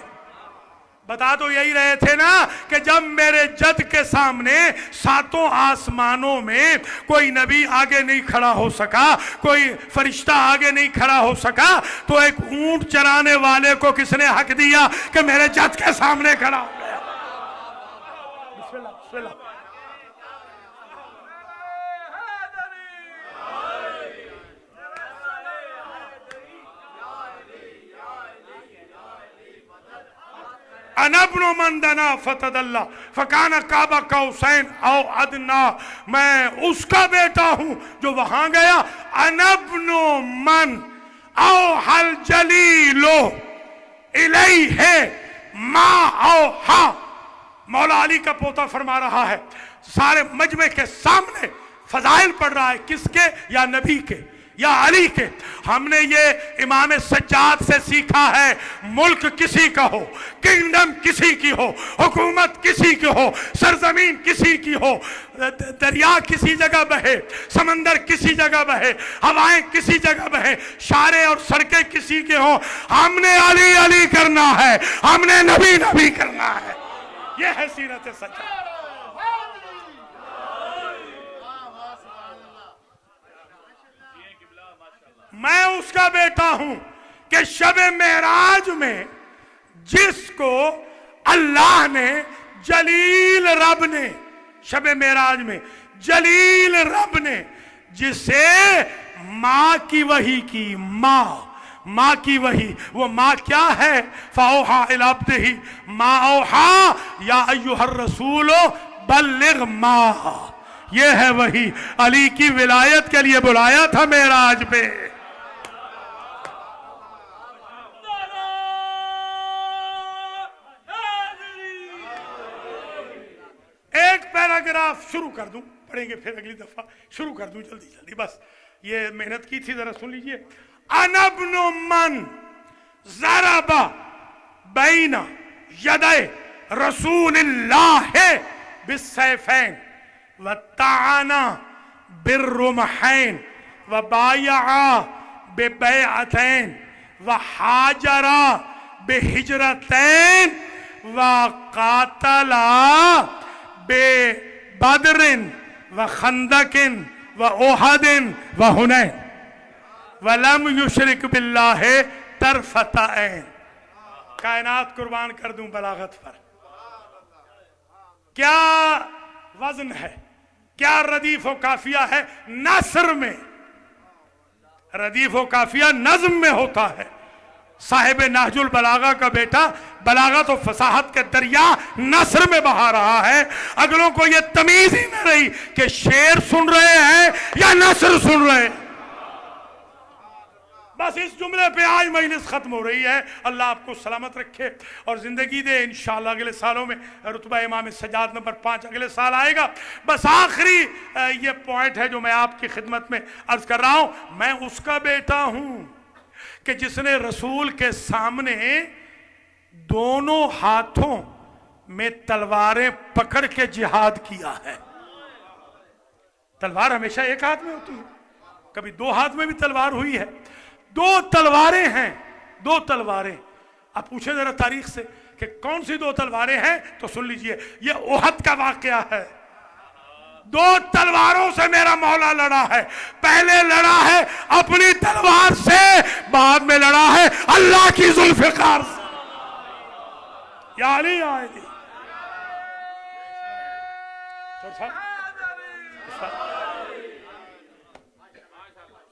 बता तो यही रहे थे ना कि जब मेरे जद के सामने सातों आसमानों में कोई नबी आगे नहीं खड़ा हो सका, कोई फरिश्ता आगे नहीं खड़ा हो सका, तो एक ऊंट चराने वाले को किसने हक दिया कि मेरे जद के सामने खड़ा हो गया। बिस्मिल्लाह, बिस्मिल्लाह। अनब्नो मंदना फतदल्ला फकाना काबा कौसैन औ अदना, मैं उसका बेटा हूं जो वहां गया। अनब्नो मन औ हल जलीलो इलई है माँ औ हा। मौला अली का पोता फरमा रहा है, सारे मजमे के सामने फजाइल पढ़ रहा है, किसके? या नबी के या अली के। हमने ये इमाम सज्जाद से सीखा है, मुल्क किसी का हो, किंगडम किसी की हो, हुकूमत किसी की हो, सरजमीन किसी की हो, दरिया किसी जगह बहे, समंदर किसी जगह बहे, हवाएं किसी जगह बहे, शारे और सड़कें किसी के हो, हमने अली अली करना है, हमने नबी नबी करना है। ये है सीरत सज्जाद। मैं उसका बेटा हूं कि शबे मेराज में जिसको अल्लाह ने जलील रब ने, शबे मेराज में जलील रब ने जिसे माँ की वही की, माँ की वही, वो माँ क्या है? फाओहा इलाब्दिही मा औहा या अय्युहर रसूलो बल्लिग माँ। ये है वही, अली की विलायत के लिए बुलाया था मेराज पे। एक पैराग्राफ शुरू कर दूं, पढ़ेंगे फिर अगली दफा शुरू कर दूं जल्दी जल्दी, बस ये मेहनत की थी, जरा सुन लीजिए। अनब्नु मन ज़रबा बैना यदे रसूलिल्लाह बिस्सैफैन व ताना बिर्रुमहैन व बाया बेबैअतैन व हाजरा बेहिजरतैन व कातला बे बदरिन व खंदकिन व ओहदिन व हुनैन वलम युशरिक बिल्लाह तरफता ऐन। कायनात कुर्बान कर दूं बलागत पर। क्या वजन है, क्या रदीफ व काफिया है नस्र में। रदीफ व काफिया नज्म में होता है। साहिब नाहजुल बलागा का बेटा बलागत और फसाहत के दरिया नस्र में बहा रहा है। अगलों को यह तमीज ही न रही कि शेर सुन रहे हैं या नस्र सुन रहे हैं। बस इस जुमले पे आज मजलिस खत्म हो रही है। अल्लाह आपको सलामत रखे और जिंदगी दे। इंशाअल्लाह अगले सालों में रुतबा इमाम सज्जाद नंबर 5 अगले साल आएगा। बस आखिरी ये पॉइंट है जो मैं आपकी खिदमत में अर्ज कर रहा हूं। मैं उसका बेटा हूं कि जिसने रसूल के सामने दोनों हाथों में तलवारें पकड़ के जिहाद किया है। तलवार हमेशा एक हाथ में होती है, कभी दो हाथ में भी तलवार हुई है। दो तलवारें हैं, दो तलवारें। आप पूछे जरा तारीख से कि कौन सी दो तलवारें हैं, तो सुन लीजिए, ये ओहद का वाकया है। दो तलवारों से मेरा मौला लड़ा है। पहले लड़ा है अपनी तलवार से, बाद में लड़ा है अल्लाह की जुल्फ़िकार से। या अली या अली।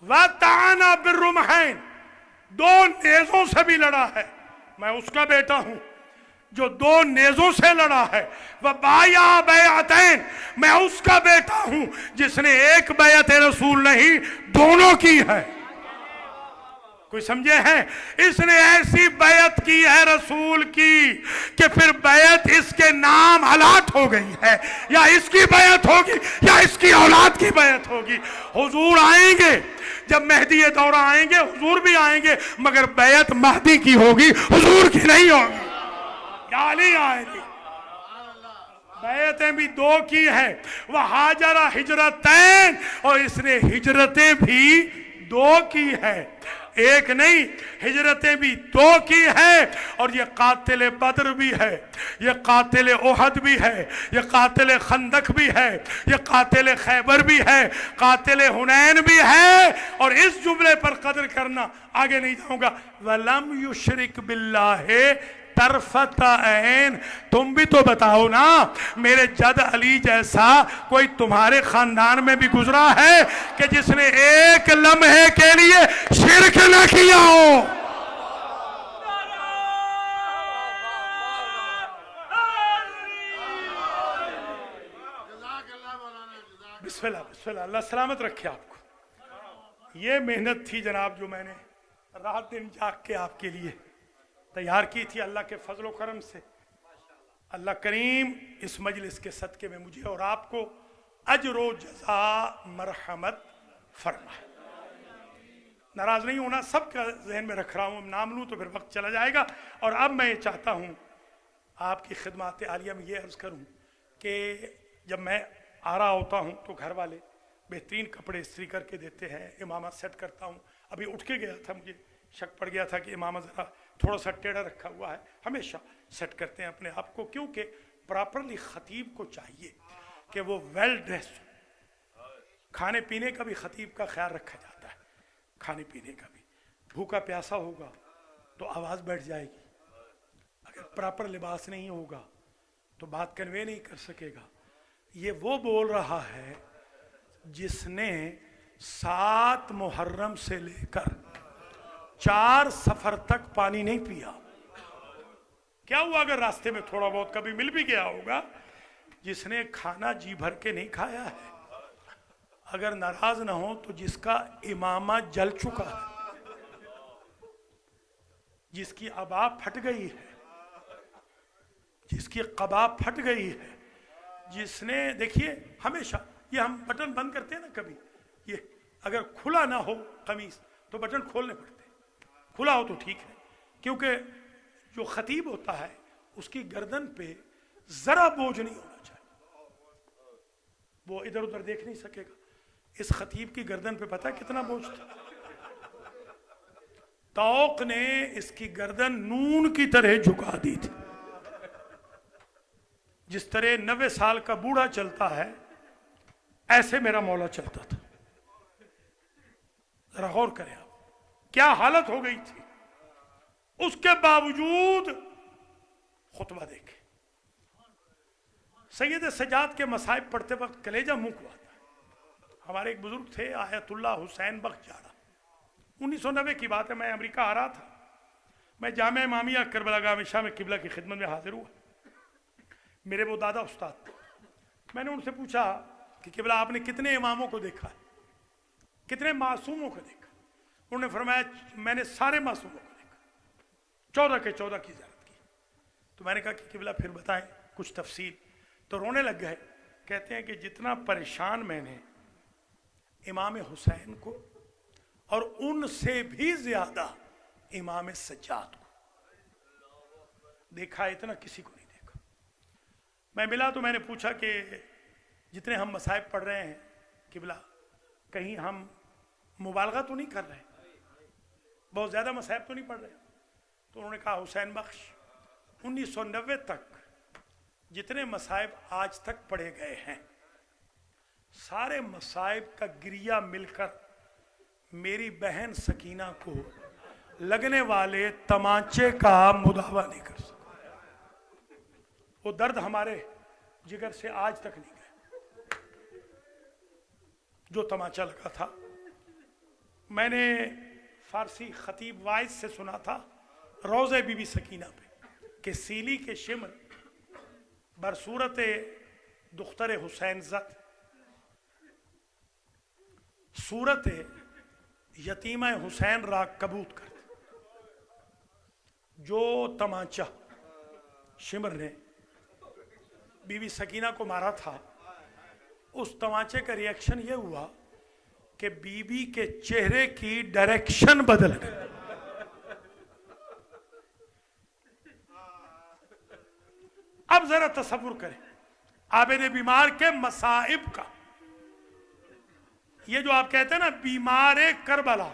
वताना बिर्रुमहैन, दो नेजों से भी लड़ा है। मैं उसका बेटा हूं जो दो नेजों से लड़ा है। वह बाया बैअतैन, मैं उसका बेटा हूं जिसने एक बैअत रसूल नहीं दोनों की है। कोई समझे हैं? इसने ऐसी बैअत की है रसूल की कि फिर बैअत इसके नाम अलाट हो गई है। या इसकी बैअत होगी या इसकी औलाद की बैअत होगी। हुजूर आएंगे, जब मेहदी ये दौरा आएंगे हुजूर भी आएंगे, मगर बैअत महदी की होगी, हुजूर की नहीं होगी। या अली आएगी। बैअतें भी दो की है। वह हाजरा हिजरतैन, और इसने हिजरतें भी दो की है। एक नहीं, हिजरतें भी दो की है, और ये कातिल बद्र भी है, ये कातिल ओहद भी है, ये कातिल खंदक भी है, ये कातिल खैबर भी है, कातिल हुनैन भी है। और इस जुमले पर कदर करना, आगे नहीं जाऊंगा, वलम युशरिक बिल्लाहि तरफत ऐन। तुम भी तो बताओ ना, मेरे जद अली जैसा कोई तुम्हारे खानदान में भी गुजरा है कि जिसने एक लम्हे के लिए शिरक न किया हो? बिस्मिल्लाह बिस्मिल्लाह, अल्लाह सलामत रखे आपको। ये मेहनत थी जनाब जो मैंने रात दिन जाग के आपके लिए तैयार की थी, अल्लाह के फजलो करम से। अल्लाह करीम इस मजलिस के सदके में मुझे और आपको अजर व जज़ा मरहमत फरमाए। नाराज नहीं होना, सबका जहन में रख रहा हूँ, नाम लूँ तो फिर वक्त चला जाएगा। और अब मैं ये चाहता हूँ आपकी खिदमत आलिया में ये अर्ज़ करूँ कि जब मैं आ रहा होता हूँ तो घर वाले बेहतरीन कपड़े इस्त्री करके देते हैं, इमामा सेट करता हूँ। अभी उठ के गया था, मुझे शक पड़ गया था कि इमामा ज़रा थोड़ा सा टेढ़ा रखा हुआ है। हमेशा सेट करते हैं अपने आप को, क्योंकि प्रॉपरली खतीब को चाहिए कि वो वेल ड्रेस हो। खाने पीने का भी खतीब का ख्याल रखा जाता है, खाने पीने का भी। भूखा प्यासा होगा तो आवाज़ बैठ जाएगी, अगर प्रॉपर लिबास नहीं होगा तो बात कन्वे नहीं कर सकेगा। ये वो बोल रहा है जिसने 7 मुहर्रम से लेकर 4 सफर तक पानी नहीं पिया। क्या हुआ अगर रास्ते में थोड़ा बहुत कभी मिल भी गया होगा? जिसने खाना जी भर के नहीं खाया है, अगर नाराज ना हो तो जिसका इमामा जल चुका है, जिसकी अबाब फट गई है, जिसकी कबाब फट गई है, जिसने, देखिए हमेशा ये हम बटन बंद करते हैं ना, कभी ये अगर खुला ना हो कमीज तो बटन खोलने पड़ते हैं, खुला हो तो ठीक है। क्योंकि जो खतीब होता है उसकी गर्दन पे जरा बोझ नहीं होना चाहिए, वो इधर उधर देख नहीं सकेगा। इस खतीब की गर्दन पे पता है कितना बोझ था? तौक ने इसकी गर्दन नून की तरह झुका दी थी। जिस तरह 90 साल का बूढ़ा चलता है ऐसे मेरा मौला चलता था। जरा गौर करें आप, क्या हालत हो गई थी। उसके बावजूद खुतबा देखे, सैयद सजाद के मसाइब पढ़ते वक्त कलेजा मुंह को आता है। हमारे एक बुजुर्ग थे आयतुल्लाह हुसैन बख्श जाड़ा, 1990 की बात है, मैं अमेरिका आ रहा था। मैं जामे इमामिया करबला गाह शाह में किबला की खिदमत में हाजिर हुआ। मेरे वो दादा उस्ताद थे। मैंने उनसे पूछा कि किबला आपने कितने इमामों को देखा है, कितने मासूमों को देखा? उन्होंने फरमाया मैंने सारे मासूमों को देखा, 14 के 14 की ज़ियारत की। तो मैंने कहा कि किबला फिर बताएं कुछ तफसील। तो रोने लग गए। कहते हैं कि जितना परेशान मैंने इमाम हुसैन को और उनसे भी ज्यादा इमाम सज्जाद को देखा, इतना किसी को नहीं देखा। मैं मिला तो मैंने पूछा कि जितने हम मसाइब पढ़ रहे हैं किबला, कहीं हम मुबालगा तो नहीं कर रहे, बहुत ज़्यादा मसाइब तो नहीं पढ़ रहे? तो उन्होंने कहा हुसैन बख्श 1990 तक जितने मसाइब आज तक पढ़े गए हैं, सारे मसाइब का गिरिया मिलकर मेरी बहन सकीना को लगने वाले तमाचे का मुदावा नहीं कर सका। वो दर्द हमारे जिगर से आज तक नहीं गए जो तमाचा लगा था। मैंने फारसी खतीब वाइज से सुना था रोज़े बीबी सकीना पे कि सीली के शिमर बरसूरत दुख्तर हुसैन ज़त सूरत यतीमा हुसैन रा कबूत कर, जो तमाचा शिमर ने बीबी सकीना को मारा था, उस तमाचे का रिएक्शन ये हुआ कि बीबी के चेहरे की डायरेक्शन बदल गई। अब जरा तसव्वुर करें आबिद बीमार के मसाइब का। ये जो आप कहते हैं ना बीमार करबला,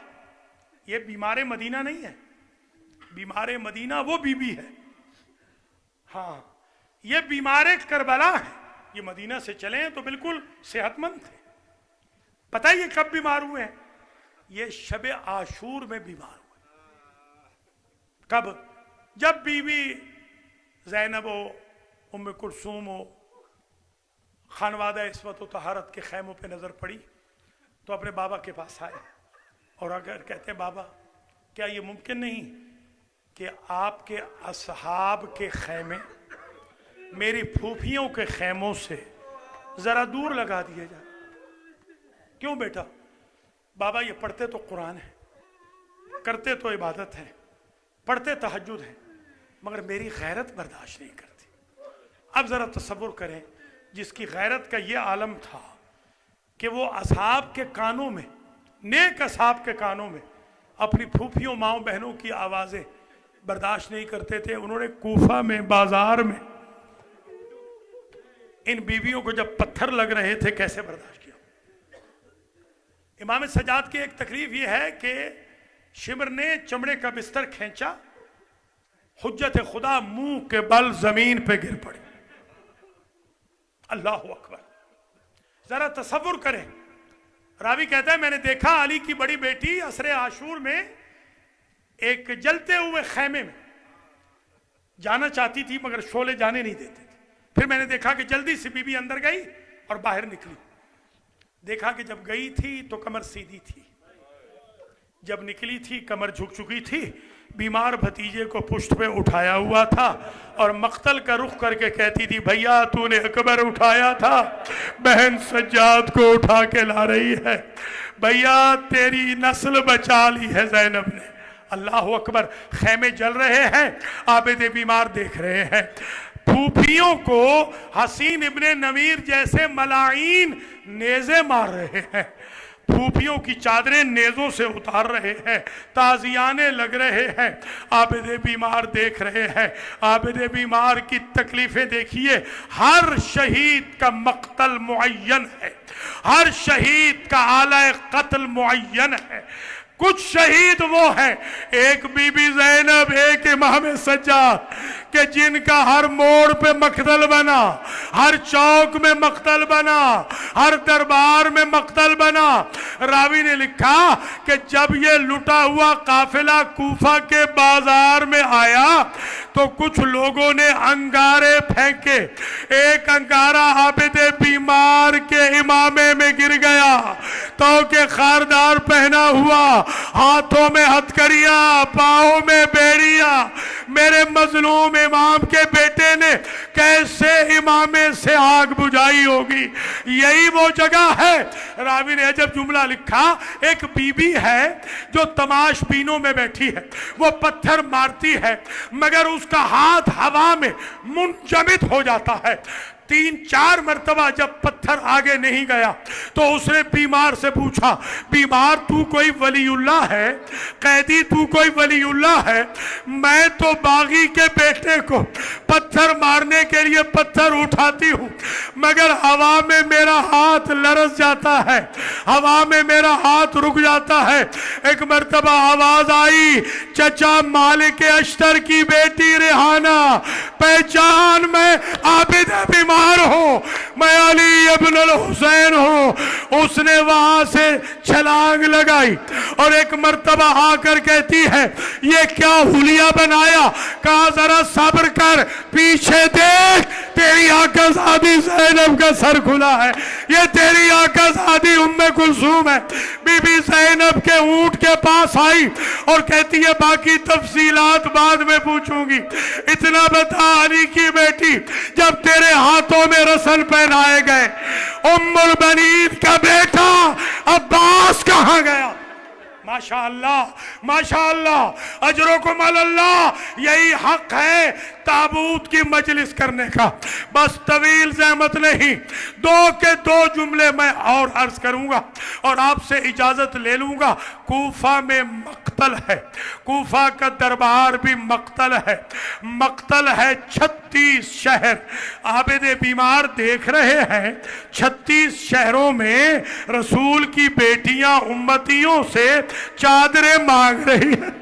ये बीमार मदीना नहीं है, बीमार मदीना वो बीबी है, हाँ ये बीमार करबला है। ये मदीना से चले हैं तो बिल्कुल सेहतमंद थे। पता है ये कब बीमार हुए हैं? ये शब आशूर में बीमार हुए। कब? जब बीबी ज़ैनब हो, उम्मे कुलसूम हो, खानवादा इस्मत व तहारत के खैमों पे नजर पड़ी तो अपने बाबा के पास आए और अगर कहते हैं बाबा क्या ये मुमकिन नहीं कि आपके असहाब के खैमे मेरी फूफियों के खैमों से जरा दूर लगा दिए जाए? क्यों बेटा? बाबा ये पढ़ते तो कुरान है, करते तो इबादत है, पढ़ते तहज्जुद है, मगर मेरी गैरत बर्दाश्त नहीं करती। अब जरा तसव्वुर करें, जिसकी गैरत का ये आलम था कि वो असहाब के कानों में, नेक असहाब के कानों में अपनी फूफियों माओ बहनों की आवाज़ें बर्दाश्त नहीं करते थे। उन्होंने कूफा में बाजार में इन बीवियों को जब पत्थर लग रहे थे कैसे बर्दाश्त किया। इमाम सजाद की एक तकलीफ ये है कि शिमर ने चमड़े का बिस्तर खींचा, हुज्जत खुदा मुंह के बल जमीन पे गिर पड़े। अल्लाह अकबर। जरा तसव्वुर करें, रावी कहता है मैंने देखा अली की बड़ी बेटी असरे आशूर में एक जलते हुए खैमे में जाना चाहती थी मगर शोले जाने नहीं देते थे। फिर मैंने देखा कि जल्दी से बीबी अंदर गई और बाहर निकली। देखा कि जब गई थी तो कमर सीधी थी, जब निकली थी कमर झुक चुकी थी, बीमार भतीजे को पुष्ट पे उठाया हुआ था और मख्तल का रुख करके कहती थी भैया तूने अकबर उठाया था, बहन सज्जाद को उठा के ला रही है, भैया तेरी नस्ल बचा ली है ज़ैनब ने। अल्लाह अकबर। खैमे जल रहे हैं, आबिद बीमार देख रहे हैं। फूफियों को हसीन इब्ने नमीर जैसे मलाइन नेज़े मार रहे हैं, फूफियों की चादरें नेज़ों से उतार रहे हैं, ताजियाने लग रहे हैं, आबिद बीमार देख रहे हैं। आबिद बीमार की तकलीफें देखिए। हर शहीद का मक्तल मुअय्यन है, हर शहीद का आला कत्ल मुअय्यन है। कुछ शहीद वो हैं, एक बीबी ज़ैनब, एक इमाम सज्जाद, कि जिनका हर मोड़ पे मक्तल बना, हर चौक में मक्तल बना, हर दरबार में मक्तल बना। रावी ने लिखा कि जब ये लुटा हुआ काफिला कूफा के बाजार में आया तो कुछ लोगों ने अंगारे फेंके। एक अंगारा आबिद बीमार के इमामे में गिर गया, तो के खारदार पहना हुआ, हाथों में हथकड़िया, पाँव में बेड़िया। मेरे मजलूम इमाम के बेटे ने कैसे इमामे से आग बुझाई होगी। यही वो जगह है। रावी ने जब जुमला लिखा, एक बीबी है जो तमाशबीनों में बैठी है, वो पत्थर मारती है मगर उसका हाथ हवा में मुंजमिद हो जाता है। 3-4 मरतबा जब पत्थर आगे नहीं गया तो उसने बीमार से पूछा, बीमार तू कोई वलीउल्लाह है? कैदी तू कोई वलीउल्लाह है? मैं तो बागी के बेटे को पत्थर मारने के लिए पत्थर उठाती हूँ मगर हवा में मेरा हाथ लरस जाता है, हवा में मेरा हाथ रुक जाता है। एक मरतबा आवाज आई, चचा मालिक अश्तर की बेटी रेहाना, पहचान मैं आबिद बीमार हो, मैं अली इब्न अल हुसैन हूं। उसने वहां से छलांग लगाई और एक मर्तबा आकर कहती है ये क्या हुलिया बनाया? कहा जरा सब्र कर, पीछे देख, तेरी आकाज़ादी ज़ैनब का सर खुला है, ये तेरी आकाज़ादी उम्मे कुलसूम है। बीबी ज़ैनब के ऊंट के पास आई और कहती है बाकी तफसीलात बाद में पूछूंगी, इतना बता अली की बेटी, जब तेरे हाथों में रसन पहनाए गए, उम्मुल बनीन का बेटा अब्बास कहां गया? माशाअल्लाह, माशाअल्लाह, अजरुकुम अल्लाह। यही हक है ताबूत की मजलिस करने का। बस तवील ज़हमत नहीं, 2 के 2 जुमले मैं और अर्ज करूंगा और आपसे इजाजत ले लूंगा। कूफा में मक्तल है, कूफा का दरबार भी मक्तल है, मक्तल है 36 शहर। आबिद बीमार देख रहे हैं 36 शहरों में रसूल की बेटियां उम्मतियों से चादरें मांग रही है,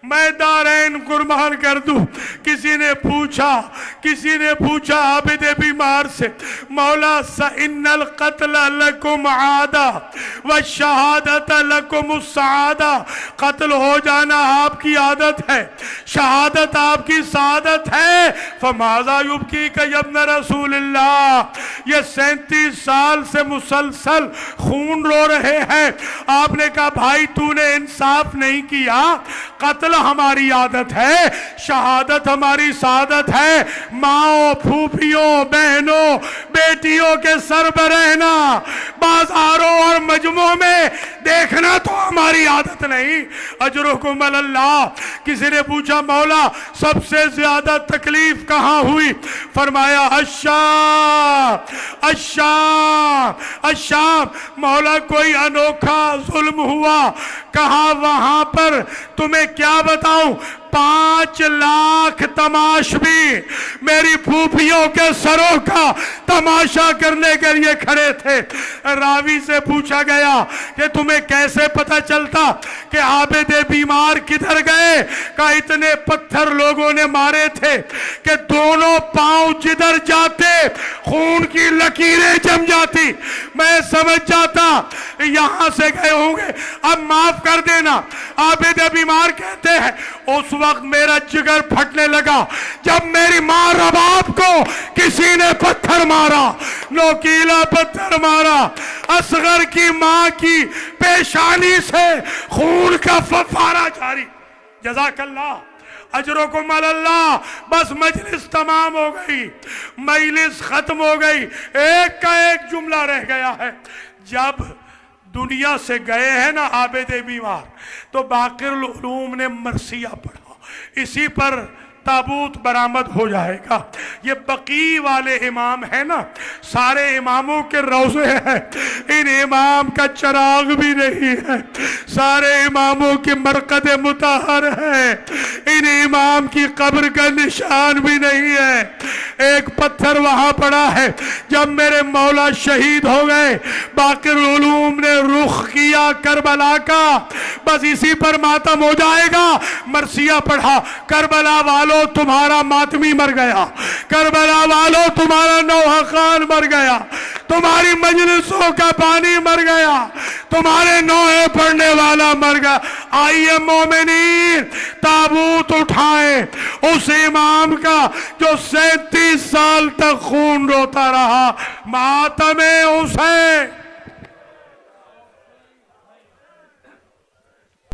मैं दारैन कुर्बान कर दूं। किसी ने पूछा आबिद बीमार से, मौला इन्नल कत्ल लकुम आदा व शहादत लकुम सादा, कत्ल हो जाना आपकी आदत है, शहादत आपकी सादत है। फमाजा युबकी का यब्न रसूलल्लाह, ये 37 साल से मुसलसल खून रो रहे हैं। आपने कहा भाई तूने इंसाफ नहीं किया, कत्ल हमारी आदत है, शहादत हमारी सादत है। माओ, फूफियों, बहनों, बेटियों के सर पर रहना, बाजारों और मजमों में देखना तो हमारी आदत नहीं। अजरुकुम अल्लाह। किसी ने पूछा मौला सबसे ज्यादा तकलीफ कहां हुई? फरमाया अश्शाम। मौला कोई अनोखा जुल्म हुआ। कहा वहां पर तुम्हें क्या बताऊं, 5 लाख तमाशबी मेरी फूफियों के सरों का तमाशा करने के लिए खड़े थे। रावी से पूछा गया कि तुम्हें कैसे पता चलता कि आबिद बीमार किधर गए? का इतने पत्थर लोगों ने मारे थे कि दोनों पांव जिधर जाते खून की लकीरें जम जाती। मैं समझ जाता यहां से गए होंगे, अब माफ कर देना। आबिद बीमार कहते हैं उस वक्त मेरा जिगर फटने लगा जब मेरी मां रबाब को किसी ने पत्थर मारा, नोकीला पत्थर मारा। असगर की मां की पेशानी से खून का फव्वारा जारी। जज़ाकल्लाह अजरुकुम अल्लाह। बस मजलिस तमाम हो गई, मजलिस खत्म हो गई, एक का एक जुमला रह गया है। जब दुनिया से गए हैं ना आबिद बीमार, तो बाक़िरुल उलूम ने मरसिया पढ़ा, इसी पर ताबूत बरामद हो जाएगा। ये बकी वाले इमाम है ना, सारे इमामों के रोज़े हैं, इन इमाम का चिराग भी नहीं है। सारे इमामों की मरकद मुताहर है, इन इमाम की कब्र का निशान भी नहीं है। एक पत्थर वहां पड़ा है। जब मेरे मौला शहीद हो गए, बाक़िरुल उलूम ने रुख किया करबला का, बस इसी पर मातम हो जाएगा। मरसिया पढ़ा, करबला वालों तुम्हारा मातमी मर गया, करबला वालों तुम्हारा नौहा खान मर गया, तुम्हारी मजलिसों का पानी मर गया, तुम्हारे नौहे पढ़ने वाला मर गया। आइए मोमिनीन, ताबूत उठाएं उस इमाम का जो 37 साल तक खून रोता रहा। मातमे हुसैन।